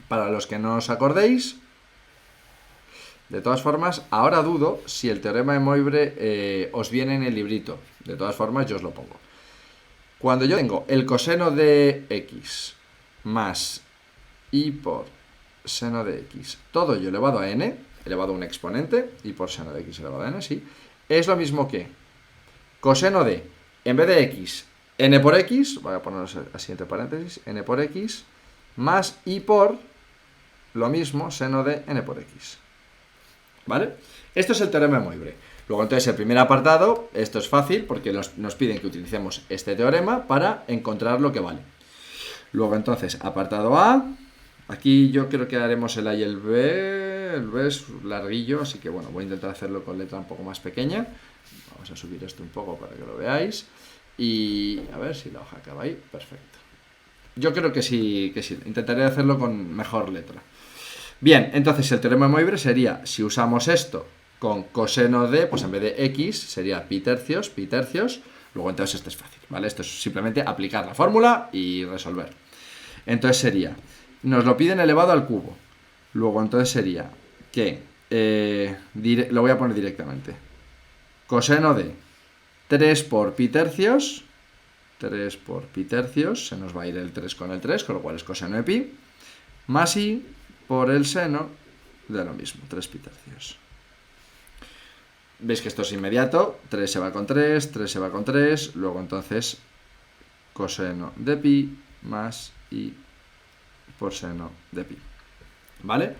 Speaker 1: Para los que no os acordéis. De todas formas, ahora dudo si el teorema de Moivre os viene en el librito. De todas formas, yo os lo pongo. Cuando yo tengo el coseno de x más y por seno de x, todo ello elevado a n, elevado a un exponente, y por seno de x elevado a n, sí, es lo mismo que coseno de, en vez de x, n por x, voy a poner así entre paréntesis, n por x, más y por, lo mismo, seno de n por x. ¿Vale? Esto es el teorema de Moivre. Luego entonces el primer apartado, esto es fácil porque nos piden que utilicemos este teorema para encontrar lo que vale. Luego entonces, apartado A, aquí yo creo que haremos el A y el B es larguillo, así que bueno, voy a intentar hacerlo con letra un poco más pequeña. Vamos a subir esto un poco para que lo veáis. Y a ver si la hoja acaba ahí, perfecto. Yo creo que sí, intentaré hacerlo con mejor letra. Bien, entonces el teorema de Moivre sería, si usamos esto con coseno de, pues en vez de x sería pi tercios, luego entonces esto es fácil, ¿vale? Esto es simplemente aplicar la fórmula y resolver. Entonces sería, nos lo piden elevado al cubo, luego entonces sería que, lo voy a poner directamente, coseno de 3 por pi tercios, se nos va a ir el 3 con el 3, con lo cual es coseno de pi, más i por el seno de lo mismo, 3 pi tercios. Veis que esto es inmediato, 3 se va con 3, 3 se va con 3, luego entonces coseno de pi más i por seno de pi. ¿Vale?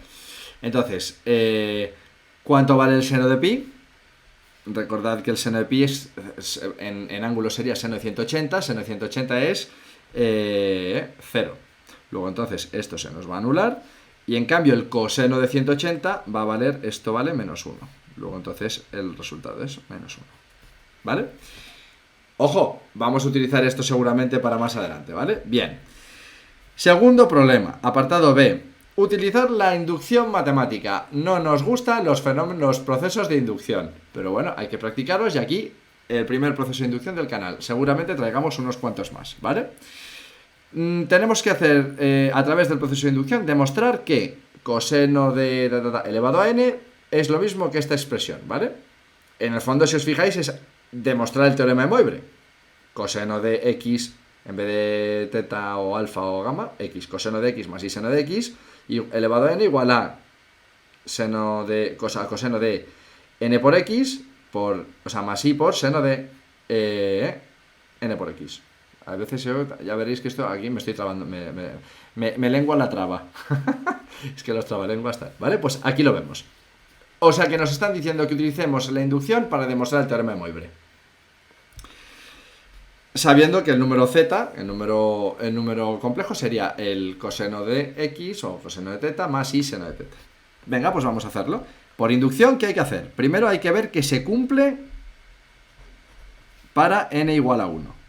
Speaker 1: Entonces, ¿cuánto vale el seno de pi? Recordad que el seno de pi en ángulo sería seno de 180, seno de 180 es 0. Luego entonces esto se nos va a anular. Y en cambio el coseno de 180 va a valer, esto vale menos 1. Luego entonces el resultado es menos 1. ¿Vale? Ojo, vamos a utilizar esto seguramente para más adelante, ¿vale? Bien. Segundo problema, apartado B. Utilizar la inducción matemática. No nos gustan los procesos de inducción. Pero bueno, hay que practicarlos y aquí el primer proceso de inducción del canal. Seguramente traigamos unos cuantos más, ¿vale? Tenemos que hacer, a través del proceso de inducción, demostrar que coseno de elevado a n es lo mismo que esta expresión, ¿vale? En el fondo, si os fijáis, es demostrar el teorema de Moivre. Coseno de x, en vez de teta o alfa o gamma, x, coseno de x más y seno de x, y elevado a n igual a coseno de n por x, más y por seno de n por x. A veces ya veréis que esto aquí me estoy trabando, me lengua la traba. Es que los trabalenguas están, ¿vale? Pues aquí lo vemos. O sea que nos están diciendo que utilicemos la inducción para demostrar el teorema de Moivre. Sabiendo que el número z, el número complejo, sería el coseno de x o coseno de teta más y seno de teta. Venga, pues vamos a hacerlo. Por inducción, ¿qué hay que hacer? Primero hay que ver que se cumple para n igual a 1.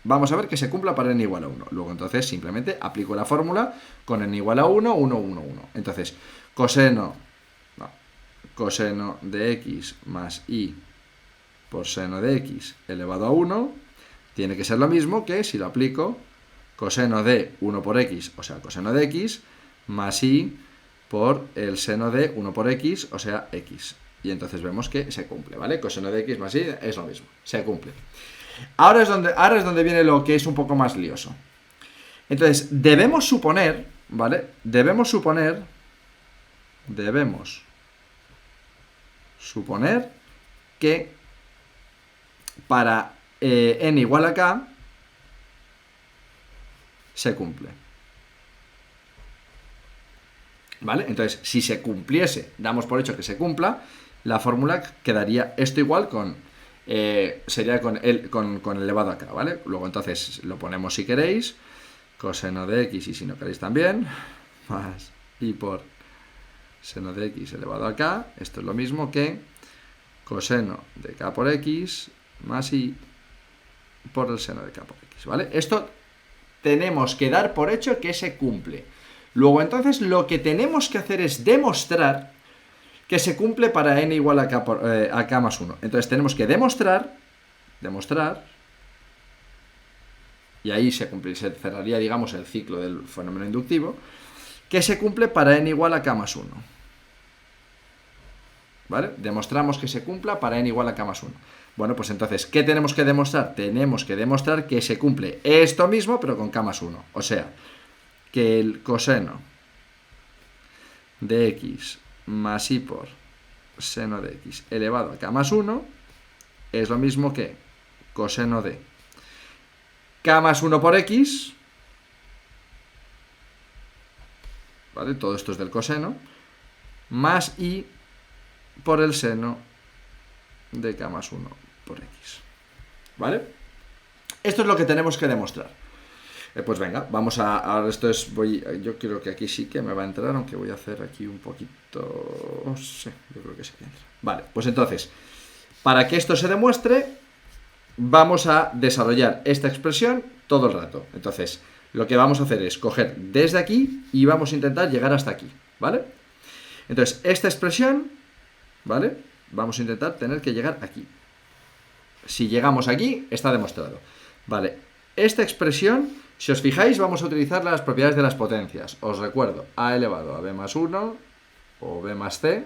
Speaker 1: Vamos a ver que se cumpla para n igual a 1. Luego entonces simplemente aplico la fórmula con n igual a 1, 1, 1, 1. Entonces, coseno de x más y por seno de x elevado a 1 tiene que ser lo mismo que si lo aplico coseno de 1 por x, o sea, coseno de x, más y por el seno de 1 por x, o sea, x. Y entonces vemos que se cumple, ¿vale? Coseno de x más y es lo mismo, se cumple. Ahora es donde viene lo que es un poco más lioso. Entonces, debemos suponer, ¿vale? Debemos suponer que para n igual a k se cumple. ¿Vale? Entonces, si se cumpliese, damos por hecho que se cumpla, la fórmula quedaría esto igual con, sería con elevado a k, ¿vale? Luego entonces lo ponemos si queréis, coseno de x y si no queréis también, más y por seno de x elevado a k, esto es lo mismo que coseno de k por x más y por el seno de k por x, ¿vale? Esto tenemos que dar por hecho que se cumple. Luego entonces lo que tenemos que hacer es demostrar que se cumple para n igual a k más 1. Entonces tenemos que demostrar, y ahí se cerraría, digamos, el ciclo del fenómeno inductivo, que se cumple para n igual a k más 1. ¿Vale? Demostramos que se cumpla para n igual a k más 1. Bueno, pues entonces, ¿qué tenemos que demostrar? Tenemos que demostrar que se cumple esto mismo, pero con k más 1. O sea, que el coseno de x más y por seno de x elevado a k más 1 es lo mismo que coseno de k más 1 por x, ¿vale? Todo esto es del coseno, más y por el seno de k más 1 por x, ¿vale? Esto es lo que tenemos que demostrar. Pues venga, vamos a... Ahora esto es... yo creo que aquí sí que me va a entrar, aunque voy a hacer aquí un poquito... Sí, yo creo que sí que entra. Vale, pues entonces, para que esto se demuestre, vamos a desarrollar esta expresión todo el rato. Entonces, lo que vamos a hacer es coger desde aquí y vamos a intentar llegar hasta aquí, ¿vale? Entonces, esta expresión, ¿vale? Vamos a intentar tener que llegar aquí. Si llegamos aquí, está demostrado. Vale, esta expresión... Si os fijáis, vamos a utilizar las propiedades de las potencias. Os recuerdo, a elevado a b más 1 o b más c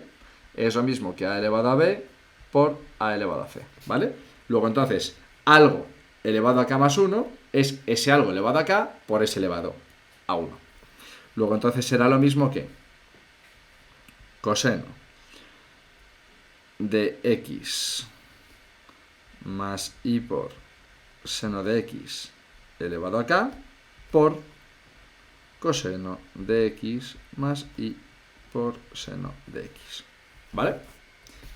Speaker 1: es lo mismo que a elevado a b por a elevado a c, ¿vale? Luego entonces, algo elevado a k más 1 es ese algo elevado a k por ese elevado a 1. Luego entonces será lo mismo que coseno de x más y por seno de x elevado a k por coseno de x más y por seno de x. ¿Vale?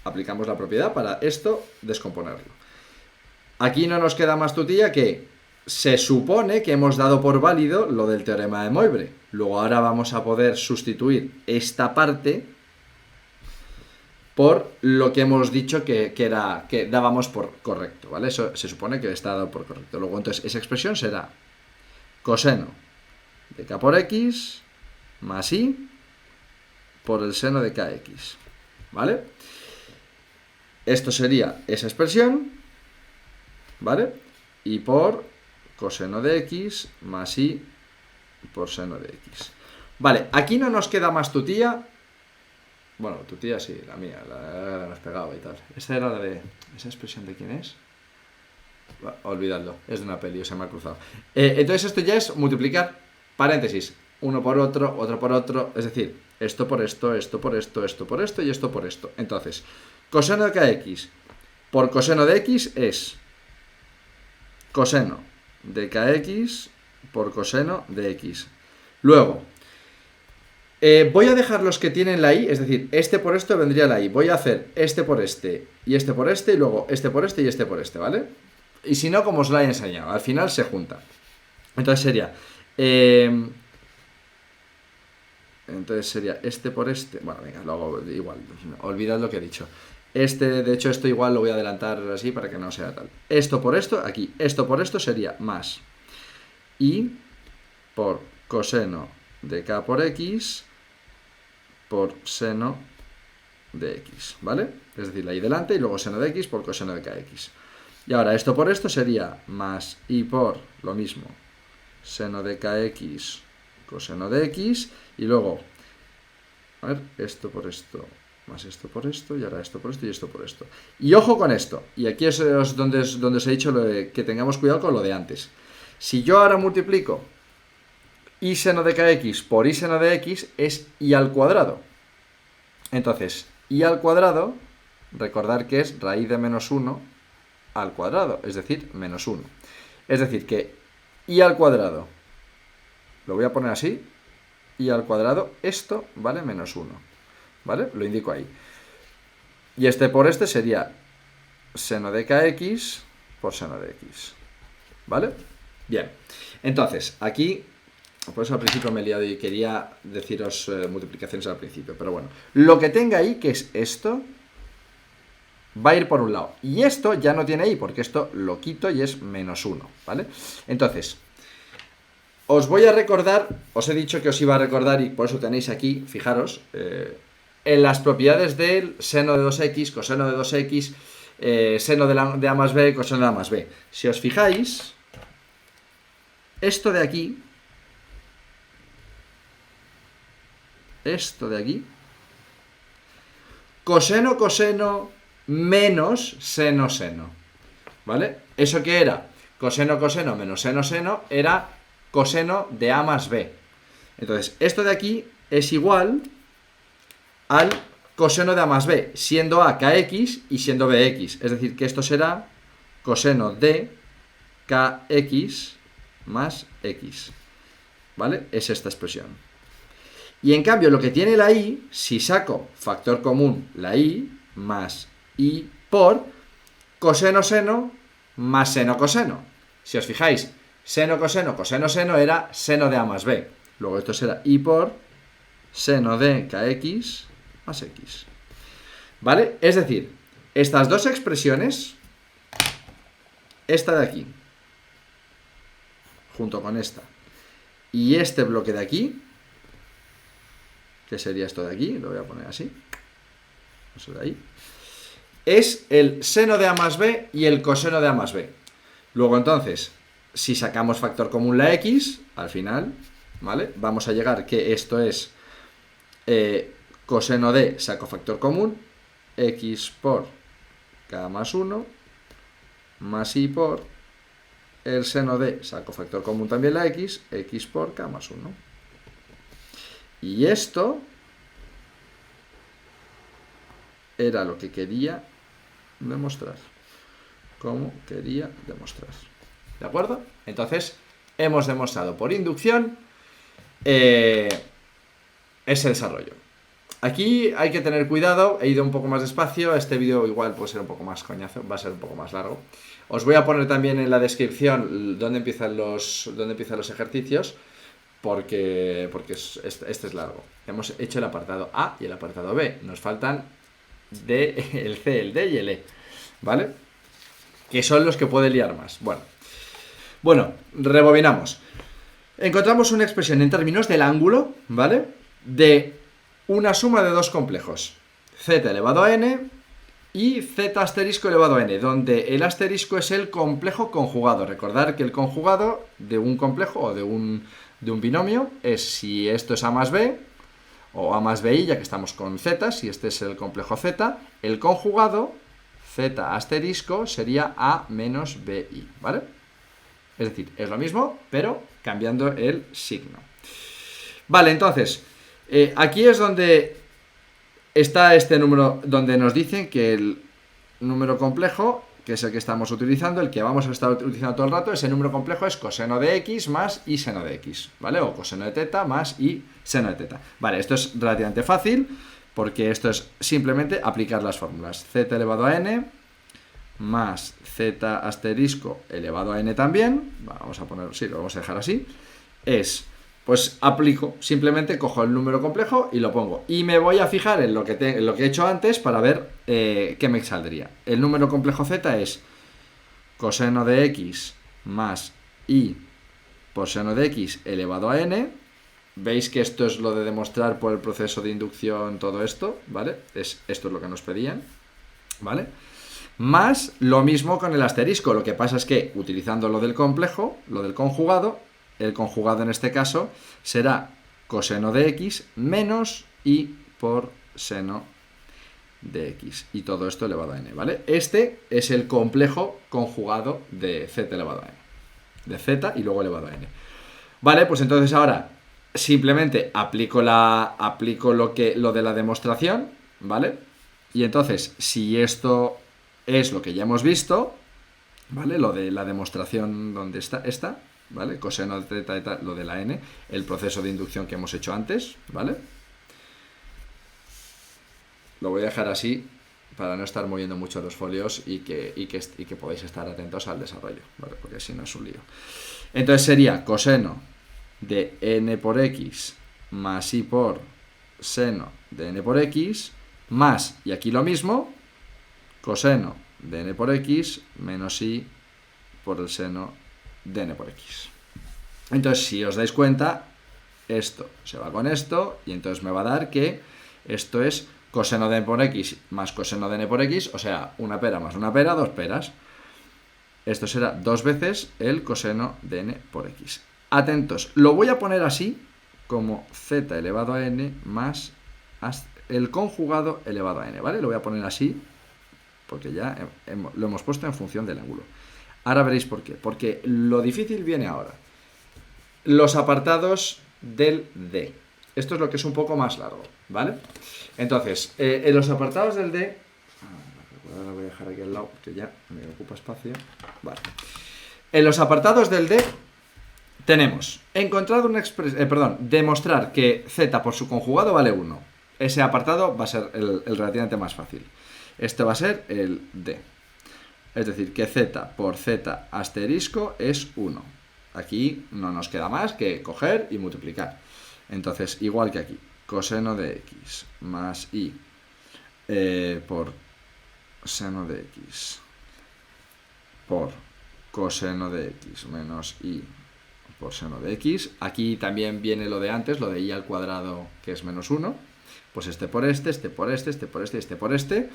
Speaker 1: Aplicamos la propiedad para esto descomponerlo. Aquí no nos queda más tutilla que se supone que hemos dado por válido lo del teorema de Moivre. Luego ahora vamos a poder sustituir esta parte por lo que hemos dicho que dábamos por correcto, ¿vale? Eso se supone que está dado por correcto. Luego entonces esa expresión será coseno de k por x más y por el seno de kx, ¿vale? Esto sería esa expresión, ¿vale? Y por coseno de x más y por seno de x. Vale, aquí no nos queda más tutía. Bueno, tu tía sí, la mía, la hemos pegado y tal. Esta era la de... ¿Esa expresión de quién es? Olvidadlo, es de una peli, se me ha cruzado. Entonces esto ya es multiplicar, paréntesis, uno por otro por otro, es decir, esto por esto, esto por esto, esto por esto y esto por esto. Entonces, coseno de kx por coseno de x es coseno de kx por coseno de x. Luego, voy a dejar los que tienen la i, es decir, este por esto vendría la i. Voy a hacer este por este y este por este y luego este por este y este por este, ¿vale? Y si no, como os lo he enseñado, al final se junta. Entonces sería... este por este... Bueno, venga, lo hago igual, olvidad lo que he dicho. De hecho, esto igual lo voy a adelantar así para que no sea tal. Esto por esto, aquí, esto por esto sería más i por coseno de k por x por seno de x, ¿vale? Es decir, la i delante y luego seno de x por coseno de kx. Y ahora esto por esto sería más i por lo mismo seno de kx coseno de x, y luego, a ver, esto por esto, más esto por esto, y ahora esto por esto y esto por esto. Y ojo con esto, y aquí es donde os he dicho que tengamos cuidado con lo de antes. Si yo ahora multiplico y seno de kx por y seno de x, es y al cuadrado. Entonces, y al cuadrado, recordar que es raíz de menos 1 al cuadrado, es decir, menos 1. Es decir, que y al cuadrado, lo voy a poner así, y al cuadrado, esto vale menos 1. ¿Vale? Lo indico ahí. Y este por este sería seno de kx por seno de x. ¿Vale? Bien. Entonces, aquí, por eso al principio me he liado y quería deciros multiplicaciones al principio, pero bueno. Lo que tenga ahí, que es esto, va a ir por un lado. Y esto ya no tiene ahí, porque esto lo quito y es menos 1, ¿vale? Entonces, os voy a recordar, os he dicho que os iba a recordar y por eso tenéis aquí, fijaros, en las propiedades del seno de 2x, coseno de 2x, seno de a más b, coseno de a más b. Si os fijáis, esto de aquí, coseno, coseno, menos seno, seno. ¿Vale? ¿Eso qué era? Coseno, coseno, menos seno, seno, era coseno de a más b. Entonces, esto de aquí es igual al coseno de a más b, siendo a kx y siendo bx. Es decir, que esto será coseno de kx más x. ¿Vale? Es esta expresión. Y en cambio, lo que tiene la y, si saco factor común la y, más y por coseno, seno, más seno, coseno. Si os fijáis, seno, coseno, coseno, seno era seno de a más b. Luego esto será y por seno de kx más x. ¿Vale? Es decir, estas dos expresiones, esta de aquí, junto con esta, y este bloque de aquí, que sería esto de aquí, lo voy a poner así, eso de ahí, es el seno de a más b y el coseno de a más b. Luego entonces, si sacamos factor común la x, al final, ¿vale? Vamos a llegar que esto es coseno de, saco factor común, x por k más 1, más y por el seno de, saco factor común también la x, x por k más 1. Y esto era lo que quería demostrar. Como quería demostrar. ¿De acuerdo? Entonces, hemos demostrado por inducción ese desarrollo. Aquí hay que tener cuidado, he ido un poco más despacio, este vídeo igual puede ser un poco más coñazo, va a ser un poco más largo. Os voy a poner también en la descripción dónde empiezan los ejercicios, porque este es largo. Hemos hecho el apartado A y el apartado B, nos faltan el C, el D y el E, ¿vale? Que son los que puede liar más. Bueno, rebobinamos. Encontramos una expresión en términos del ángulo, ¿vale? De una suma de dos complejos, z elevado a n y z asterisco elevado a n, donde el asterisco es el complejo conjugado. Recordar que el conjugado de un complejo o de un binomio es si esto es a más b o a más bi, ya que estamos con z, si este es el complejo z, el conjugado z asterisco sería a menos bi, ¿vale? Es decir, es lo mismo, pero cambiando el signo. Vale, entonces, aquí es donde está este número, donde nos dicen que el número complejo, que es el que estamos utilizando, el que vamos a estar utilizando todo el rato, ese número complejo es coseno de x más y seno de x, ¿vale? O coseno de teta más y seno de teta. Vale, esto es relativamente fácil, porque esto es simplemente aplicar las fórmulas. Z elevado a n más z asterisco elevado a n también, vamos a ponerlo, sí, lo vamos a dejar así, es, pues aplico, simplemente cojo el número complejo y lo pongo. Y me voy a fijar en lo que he hecho antes para ver qué me saldría. El número complejo z es coseno de x más y por seno de x elevado a n. Veis que esto es lo de demostrar por el proceso de inducción, todo esto, ¿vale? Esto es lo que nos pedían, ¿vale? Más lo mismo con el asterisco. Lo que pasa es que utilizando lo del complejo, lo del conjugado, el conjugado en este caso será coseno de x menos i por seno de x. Y todo esto elevado a n, ¿vale? Este es el complejo conjugado de z elevado a n. De z y luego elevado a n. Vale, pues entonces ahora simplemente aplico lo de la demostración, ¿vale? Y entonces, si esto es lo que ya hemos visto, ¿vale? Lo de la demostración donde está, ¿vale? Coseno de θ, lo de la n, el proceso de inducción que hemos hecho antes, ¿vale? Lo voy a dejar así para no estar moviendo mucho los folios y que podáis estar atentos al desarrollo, ¿vale? Porque si no es un lío. Entonces sería coseno de n por x más i por seno de n por x más, y aquí lo mismo, coseno de n por x menos i por el seno de n por x. Entonces, si os dais cuenta, esto se va con esto y entonces me va a dar que esto es coseno de n por x más coseno de n por x, o sea, una pera más una pera, dos peras. Esto será dos veces el coseno de n por x. Atentos, lo voy a poner así, como z elevado a n más el conjugado elevado a n, ¿vale? Lo voy a poner así, porque ya lo hemos puesto en función del ángulo. Ahora veréis por qué. Porque lo difícil viene ahora. Los apartados del d. Esto es lo que es un poco más largo, ¿vale? Entonces, en los apartados del d... Ahora lo voy a dejar aquí al lado, porque ya me ocupa espacio. Vale. En los apartados del d tenemos demostrar que z por su conjugado vale 1. Ese apartado va a ser el relativamente más fácil. Este va a ser el d. Es decir, que z por z asterisco es 1. Aquí no nos queda más que coger y multiplicar. Entonces, igual que aquí, coseno de x más i por seno de x por coseno de x menos i por seno de x. Aquí también viene lo de antes, lo de i al cuadrado, que es menos 1. Pues este por este, este por este, este por este, este por este.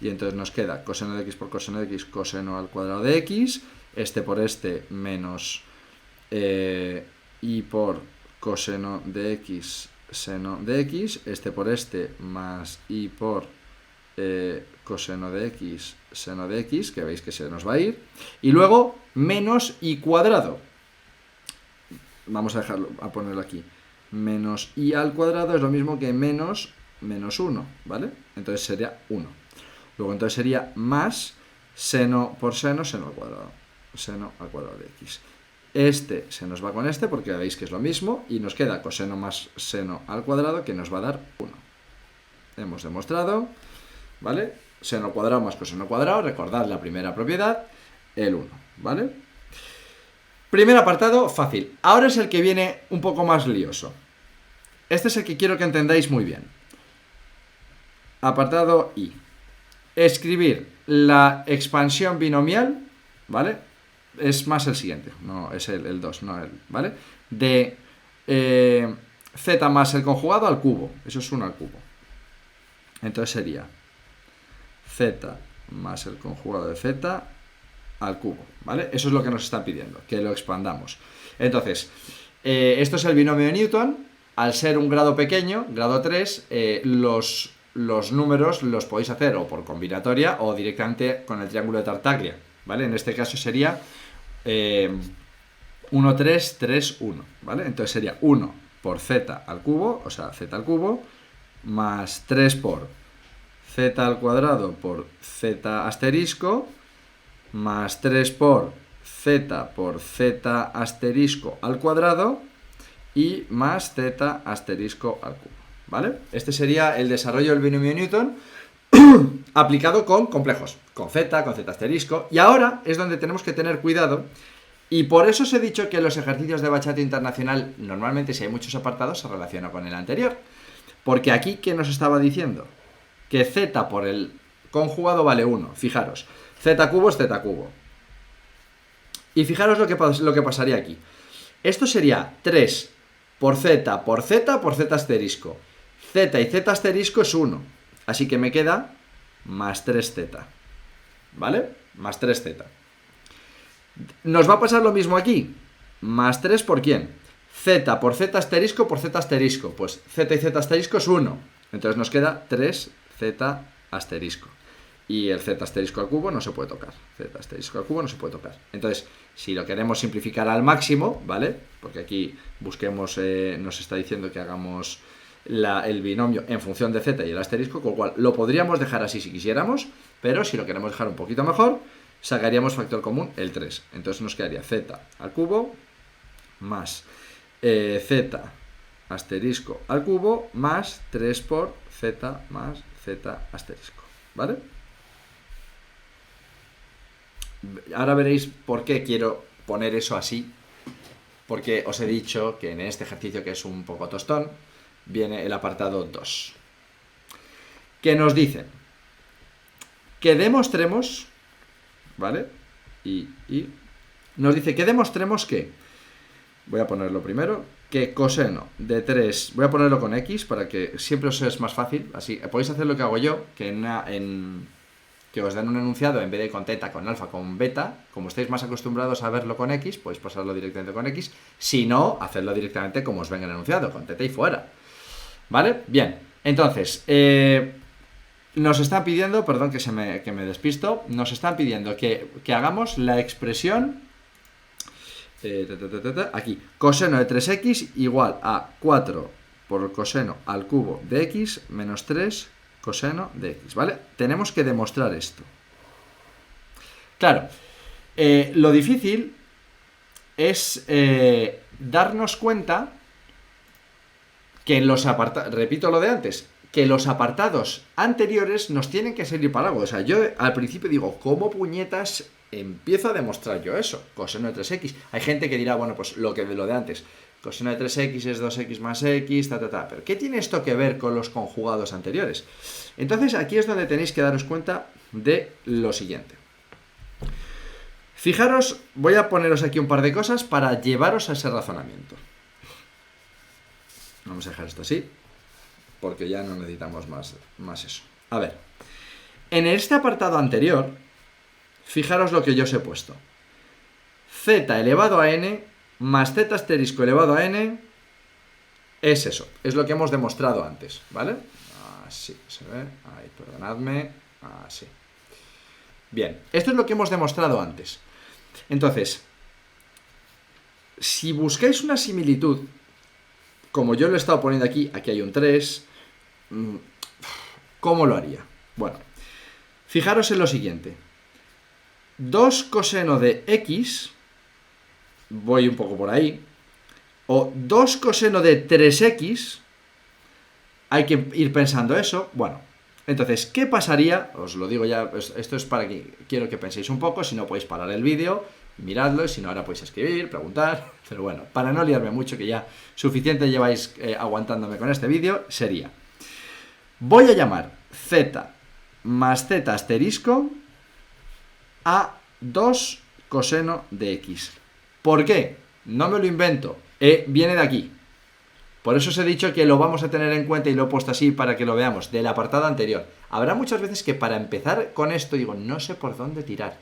Speaker 1: Y entonces nos queda coseno de x por coseno de x, coseno al cuadrado de x. Este por este menos i por coseno de x, seno de x. Este por este más i por coseno de x, seno de x, que veis que se nos va a ir. Y luego menos i cuadrado. Vamos a ponerlo aquí. Menos i al cuadrado es lo mismo que menos 1, ¿vale? Entonces sería 1. Luego entonces sería más seno por seno, seno al cuadrado. Seno al cuadrado de x. Este se nos va con este porque veis que es lo mismo y nos queda coseno más seno al cuadrado que nos va a dar 1. Hemos demostrado, ¿vale? Seno al cuadrado más coseno al cuadrado, recordad la primera propiedad, el 1, ¿vale? Primer apartado, fácil. Ahora es el que viene un poco más lioso. Este es el que quiero que entendáis muy bien. Apartado I. Escribir la expansión binomial, ¿vale? Es más el siguiente, no es el 2, no el, ¿vale? De z más el conjugado al cubo. Eso es 1 al cubo. Entonces sería z más el conjugado de z al cubo, ¿vale? Eso es lo que nos están pidiendo, que lo expandamos. Entonces, esto es el binomio de Newton. Al ser un grado pequeño, grado 3, los números los podéis hacer o por combinatoria o directamente con el triángulo de Tartaglia, ¿vale? En este caso sería 1, 3, 3, 1, ¿vale? Entonces sería 1 por z al cubo, o sea, z al cubo, más 3 por z al cuadrado por z asterisco, más 3 por z asterisco al cuadrado y más z asterisco al cubo, ¿vale? Este sería el desarrollo del binomio de Newton aplicado con complejos, con z asterisco, y ahora es donde tenemos que tener cuidado, y por eso os he dicho que los ejercicios de bachata internacional normalmente, si hay muchos apartados, se relaciona con el anterior, porque aquí, ¿qué nos estaba diciendo? Que z por el conjugado vale 1, fijaros, z cubo es z cubo. Y fijaros lo que pasaría aquí. Esto sería 3 por z por z por z asterisco. Z y z asterisco es 1. Así que me queda más 3z. ¿Vale? Más 3z. ¿Nos va a pasar lo mismo aquí? más 3 por ¿quién? Z por Z asterisco por Z asterisco. Pues Z y Z asterisco es 1. Entonces nos queda 3Z asterisco. Y el Z asterisco al cubo no se puede tocar. Z asterisco al cubo no se puede tocar. Entonces, si lo queremos simplificar al máximo, ¿vale? Porque aquí busquemos, nos está diciendo que hagamos el binomio en función de Z y el asterisco, con lo cual lo podríamos dejar así si quisiéramos, pero si lo queremos dejar un poquito mejor, sacaríamos factor común el 3. Entonces nos quedaría Z al cubo más Z asterisco al cubo más 3 por Z más Z asterisco, ¿vale? Ahora veréis por qué quiero poner eso así, porque os he dicho que en este ejercicio, que es un poco tostón, viene el apartado 2, que nos dice que demostremos, ¿vale? Y nos dice que demostremos que, voy a ponerlo primero, que coseno de 3, voy a ponerlo con X para que siempre os es más fácil, así podéis hacer lo que hago yo, que que os dan un enunciado en vez de con teta, con alfa, con beta. Como estáis más acostumbrados a verlo con X, podéis pasarlo directamente con X. Si no, hacedlo directamente como os venga el enunciado, con teta y fuera. ¿Vale? Bien. Entonces, nos están pidiendo, perdón que me despisto, nos están pidiendo que hagamos la expresión, aquí, coseno de 3x igual a 4 por coseno al cubo de x menos 3 coseno de x, ¿vale? Tenemos que demostrar esto. Claro, lo difícil es darnos cuenta que en los apartados, repito lo de antes, que los apartados anteriores nos tienen que servir para algo. O sea, yo al principio digo, ¿cómo puñetas empiezo a demostrar yo eso? Coseno de 3x. Hay gente que dirá, bueno, pues lo de antes. Coseno de 3x es 2x más x, Pero ¿qué tiene esto que ver con los conjugados anteriores? Entonces aquí es donde tenéis que daros cuenta de lo siguiente. Fijaros, voy a poneros aquí un par de cosas para llevaros a ese razonamiento. Vamos a dejar esto así, porque ya no necesitamos más eso. A ver, en este apartado anterior, fijaros lo que yo os he puesto. Z elevado a n más z asterisco elevado a n es eso, es lo que hemos demostrado antes, ¿vale? Así, se ve, ahí, perdonadme, así. Bien, esto es lo que hemos demostrado antes. Entonces, si buscáis una similitud, como yo lo he estado poniendo aquí hay un 3, ¿cómo lo haría? Bueno, fijaros en lo siguiente. 2 coseno de x, voy un poco por ahí, o 2 coseno de 3x, hay que ir pensando eso. Bueno, entonces, ¿qué pasaría? Os lo digo ya, esto es para que quiero que penséis un poco, si no podéis parar el vídeo, miradlo, y si no ahora podéis escribir, preguntar, pero bueno, para no liarme mucho, que ya suficiente lleváis aguantándome con este vídeo, sería, voy a llamar z más z asterisco a 2 coseno de x. ¿Por qué? No me lo invento, viene de aquí. Por eso os he dicho que lo vamos a tener en cuenta y lo he puesto así para que lo veamos, del apartado anterior. Habrá muchas veces que para empezar con esto digo, no sé por dónde tirar.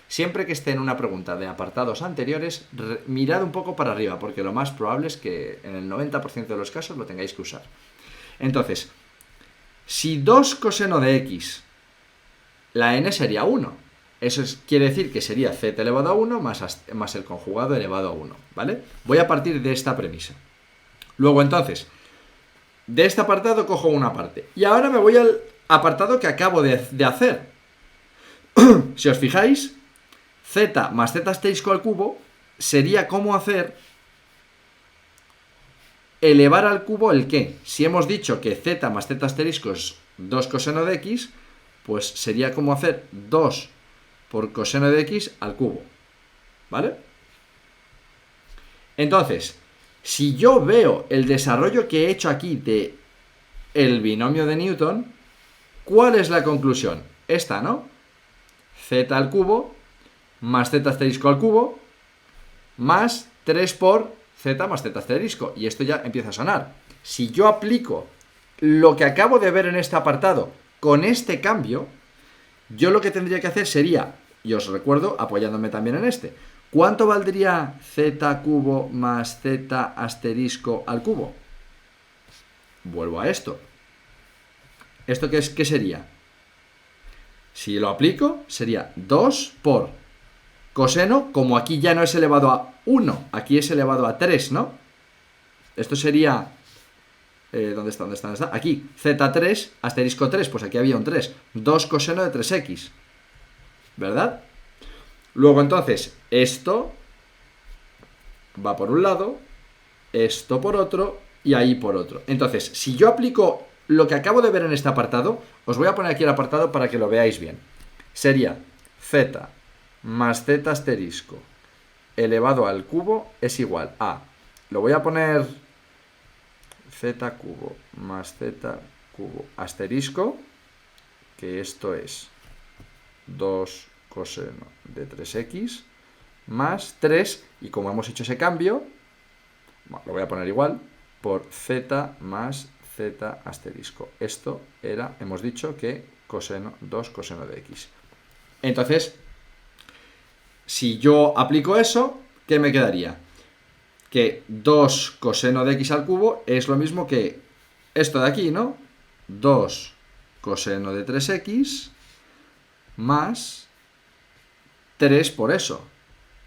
Speaker 1: Siempre que esté en una pregunta de apartados anteriores, mirad un poco para arriba, porque lo más probable es que en el 90% de los casos lo tengáis que usar. Entonces, si 2 coseno de x, la n sería 1. Eso quiere decir que sería z elevado a 1 más el conjugado elevado a 1, ¿vale? Voy a partir de esta premisa. Luego, entonces, de este apartado cojo una parte. Y ahora me voy al apartado que acabo de hacer. Si os fijáis, z más z asterisco al cubo sería como hacer elevar al cubo el qué. Si hemos dicho que z más z asterisco es 2 coseno de x, pues sería como hacer 2 por coseno de x al cubo. ¿Vale? Entonces, si yo veo el desarrollo que he hecho aquí de el binomio de Newton, ¿cuál es la conclusión? Esta, ¿no? Z al cubo más z asterisco al cubo más 3 por z más z asterisco. Y esto ya empieza a sonar. Si yo aplico lo que acabo de ver en este apartado con este cambio, yo lo que tendría que hacer sería, y os recuerdo apoyándome también en este, ¿Cuánto valdría z cubo más z asterisco al cubo? Vuelvo a esto. ¿Esto qué sería? Si lo aplico, sería 2 por coseno, como aquí ya no es elevado a 1, aquí es elevado a 3, ¿no? Esto sería... ¿dónde está? Aquí, z3 asterisco 3, pues aquí había un 3. 2 coseno de 3x. ¿Verdad? Luego entonces, esto va por un lado, esto por otro y ahí por otro. Entonces, si yo aplico lo que acabo de ver en este apartado, os voy a poner aquí el apartado para que lo veáis bien. Sería z más z asterisco elevado al cubo es igual a... Lo voy a poner z cubo más z cubo asterisco, que esto es 2 coseno de 3x más 3, y como hemos hecho ese cambio, bueno, lo voy a poner igual, por z más z asterisco. Esto era, hemos dicho que coseno, 2 coseno de x. Entonces, si yo aplico eso, ¿qué me quedaría? Que 2 coseno de x al cubo es lo mismo que esto de aquí, ¿no? 2 coseno de 3x más 3 por eso.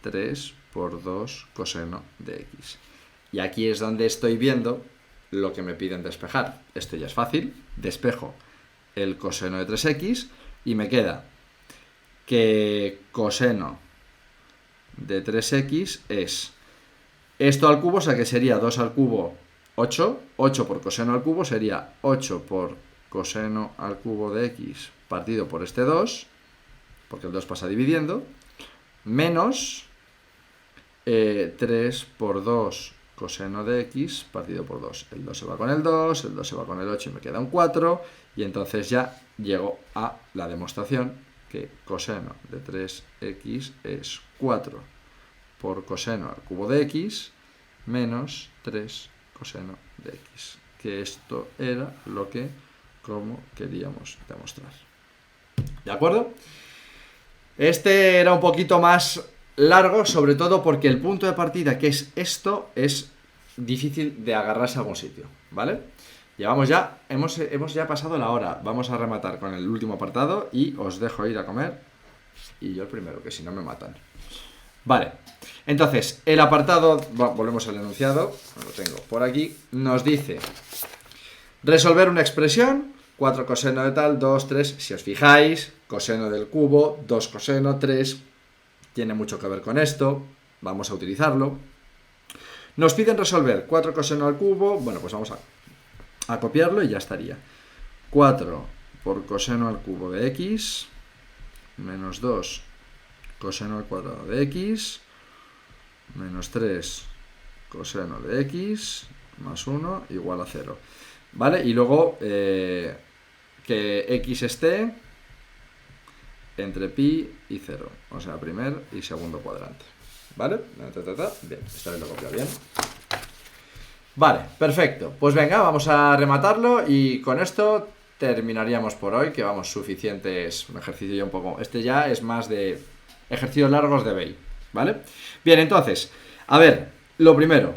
Speaker 1: 3 por 2 coseno de x. Y aquí es donde estoy viendo lo que me piden despejar. Esto ya es fácil. Despejo el coseno de 3x y me queda que coseno de 3x es esto al cubo, o sea que sería 2 al cubo 8. 8 por coseno al cubo sería 8 por coseno al cubo de x partido por este 2, porque el 2 pasa dividiendo, menos 3 por 2 coseno de x partido por 2. El 2 se va con el 2, el 2 se va con el 8 y me queda un 4. Y entonces ya llego a la demostración que coseno de 3x es 4 por coseno al cubo de x menos 3 coseno de x. Que esto era lo que como queríamos demostrar. ¿De acuerdo? Este era un poquito más largo, sobre todo porque el punto de partida, que es esto, es difícil de agarrarse a algún sitio, ¿vale? Llevamos ya, hemos ya pasado la hora. Vamos a rematar con el último apartado y os dejo ir a comer. Y yo el primero, que si no me matan. Vale, entonces, el apartado, volvemos al enunciado, lo tengo por aquí, nos dice resolver una expresión, 4 coseno de tal, 2, 3, si os fijáis, coseno del cubo, 2 coseno, 3, tiene mucho que ver con esto, vamos a utilizarlo. Nos piden resolver 4 coseno al cubo, bueno, pues vamos a copiarlo y ya estaría. 4 por coseno al cubo de x, menos 2 coseno al cuadrado de x, menos 3 coseno de x, más 1, igual a 0. ¿Vale? Y luego que x esté entre pi y 0. O sea, primer y segundo cuadrante. ¿Vale? Bien, esta vez lo copio bien. Vale, perfecto. Pues venga, vamos a rematarlo y con esto terminaríamos por hoy, que vamos, suficientes. Un ejercicio ya un poco... Este ya es más de ejercicios largos de Bell, ¿vale? Bien, entonces, a ver, lo primero,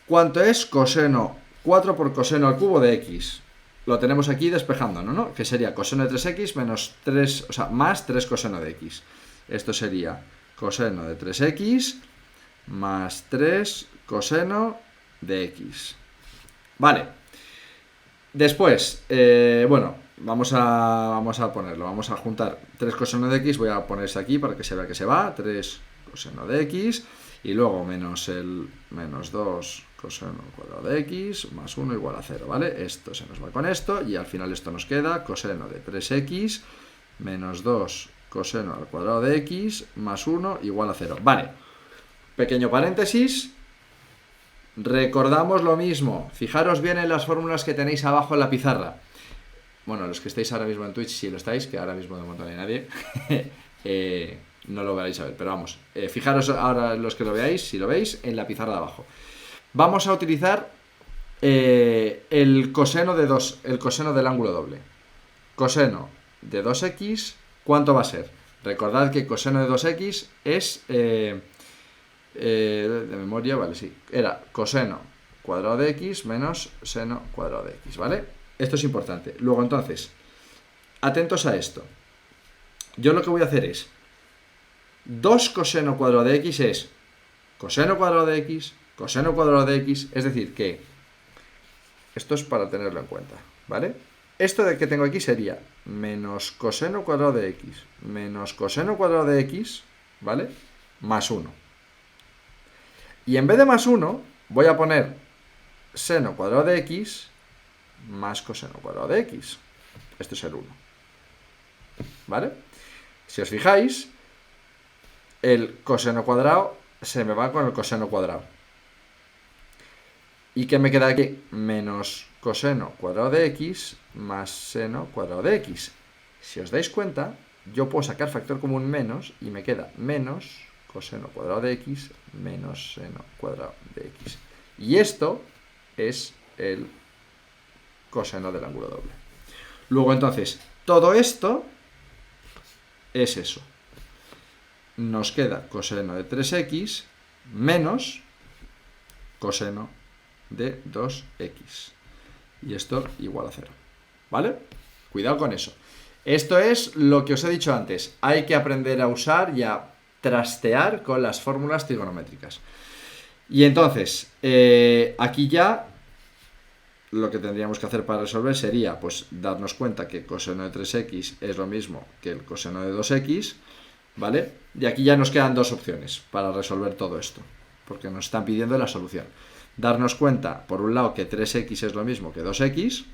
Speaker 1: ¿cuánto es coseno 4 por coseno al cubo de x? Lo tenemos aquí despejando, ¿no? Que sería coseno de 3x menos 3, o sea, más 3 coseno de x. Esto sería coseno de 3x más 3 coseno de x. Vale. Después, bueno, vamos a ponerlo. Vamos a juntar 3 coseno de x. Voy a ponerse aquí para que se vea que se va. 3 coseno de x. Y luego menos el menos 2 coseno al cuadrado de x más 1 igual a 0, ¿vale? Esto se nos va con esto y al final esto nos queda coseno de 3x menos 2 coseno al cuadrado de x más 1 igual a 0. Vale, pequeño paréntesis. Recordamos lo mismo. Fijaros bien en las fórmulas que tenéis abajo en la pizarra. Bueno, los que estáis ahora mismo en Twitch, si lo estáis, que ahora mismo de momento no hay nadie. No lo vais a ver, pero vamos. Fijaros ahora los que lo veáis, si lo veis, en la pizarra de abajo. Vamos a utilizar el coseno de 2, el coseno del ángulo doble. Coseno de 2x, ¿cuánto va a ser? Recordad que coseno de 2x es De memoria, vale, sí. Era coseno cuadrado de x menos seno cuadrado de x, ¿vale? Esto es importante. Luego, entonces, atentos a esto. Yo lo que voy a hacer es 2 coseno cuadrado de x es coseno cuadrado de x, coseno cuadrado de x, es decir, que esto es para tenerlo en cuenta, ¿vale? Esto de que tengo aquí sería menos coseno cuadrado de x menos coseno cuadrado de x, ¿vale? Más 1. Y en vez de más 1, voy a poner seno cuadrado de x más coseno cuadrado de x. Esto es el 1. ¿Vale? Si os fijáis, el coseno cuadrado se me va con el coseno cuadrado. ¿Y qué me queda aquí? Menos coseno cuadrado de x más seno cuadrado de x. Si os dais cuenta, yo puedo sacar factor común menos y me queda menos coseno cuadrado de x menos seno cuadrado de x. Y esto es el coseno del ángulo doble. Luego, entonces, todo esto es eso. Nos queda coseno de 3x menos coseno de 2x. Y esto igual a 0. ¿Vale? Cuidado con eso. Esto es lo que os he dicho antes. Hay que aprender a usar y a trastear con las fórmulas trigonométricas. Y entonces, aquí ya lo que tendríamos que hacer para resolver sería pues darnos cuenta que coseno de 3x es lo mismo que el coseno de 2x, ¿vale? Y aquí ya nos quedan dos opciones para resolver todo esto, porque nos están pidiendo la solución. Darnos cuenta, por un lado, que 3x es lo mismo que 2x,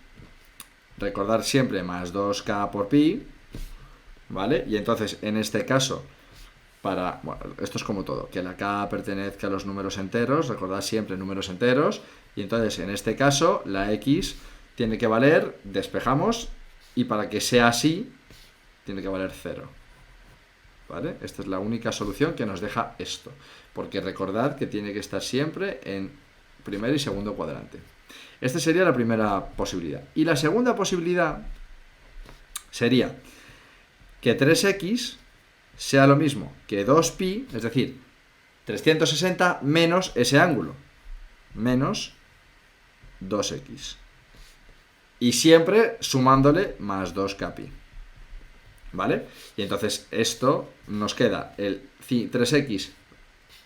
Speaker 1: recordar siempre más 2k por pi, ¿vale? Y entonces, en este caso, bueno, esto es como todo, que la k pertenezca a los números enteros, recordad siempre números enteros, y entonces en este caso la x tiene que valer, despejamos, y para que sea así, tiene que valer 0. ¿Vale? Esta es la única solución que nos deja esto, porque recordad que tiene que estar siempre en primer y segundo cuadrante. Esta sería la primera posibilidad. Y la segunda posibilidad sería que 3x sea lo mismo que 2pi, es decir, 360 menos ese ángulo, menos 2x. Y siempre sumándole más 2k pi. ¿Vale? Y entonces esto nos queda el 3x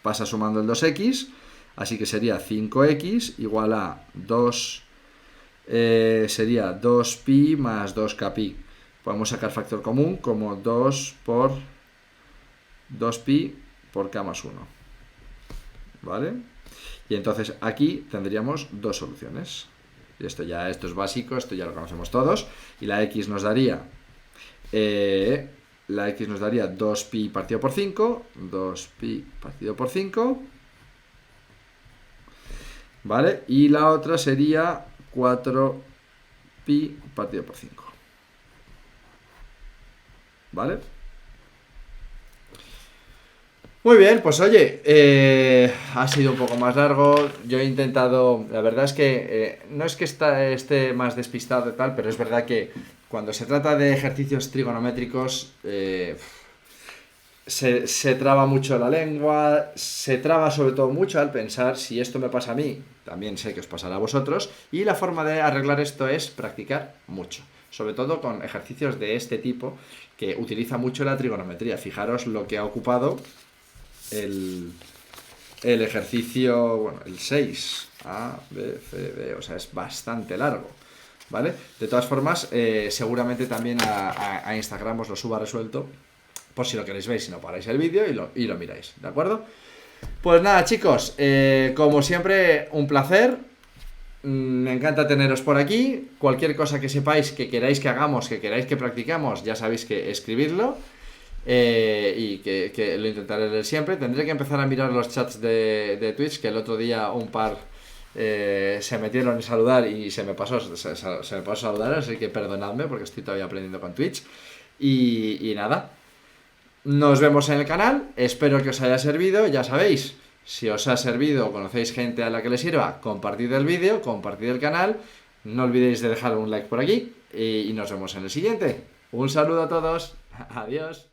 Speaker 1: pasa sumando el 2x, así que sería 5x igual a 2, sería 2pi más 2k pi. Podemos sacar factor común como 2 por 2pi por k más 1. ¿Vale? Y entonces aquí tendríamos dos soluciones. Y esto es básico, esto ya lo conocemos todos. Y la x nos daría 2pi partido por 5. 2pi partido por 5. ¿Vale? Y la otra sería 4pi partido por 5. ¿Vale? Muy bien, pues oye, ha sido un poco más largo. Yo he intentado, la verdad es que no es que esté más despistado y tal, pero es verdad que cuando se trata de ejercicios trigonométricos se traba mucho la lengua, se traba sobre todo mucho al pensar si esto me pasa a mí, también sé que os pasará a vosotros, y la forma de arreglar esto es practicar mucho, sobre todo con ejercicios de este tipo que utiliza mucho la trigonometría. Fijaros lo que ha ocupado el ejercicio, bueno, el 6, A, B, C, D, o sea, es bastante largo, ¿vale? De todas formas, seguramente también a Instagram os lo suba resuelto, por si lo queréis ver, si no paráis el vídeo y lo miráis, ¿de acuerdo? Pues nada, chicos, como siempre, un placer. Me encanta teneros por aquí. Cualquier cosa que sepáis que queráis que hagamos, que queráis que practicamos, ya sabéis que escribidlo. Y que lo intentaré leer siempre. Tendré que empezar a mirar los chats de Twitch, que el otro día un par se metieron a saludar y se me pasó saludar, así que perdonadme porque estoy todavía aprendiendo con Twitch. Y nada, nos vemos en el canal. Espero que os haya servido. Ya sabéis, si os ha servido o conocéis gente a la que le sirva, compartid el vídeo, compartid el canal. No olvidéis de dejar un like por aquí y nos vemos en el siguiente. Un saludo a todos. Adiós.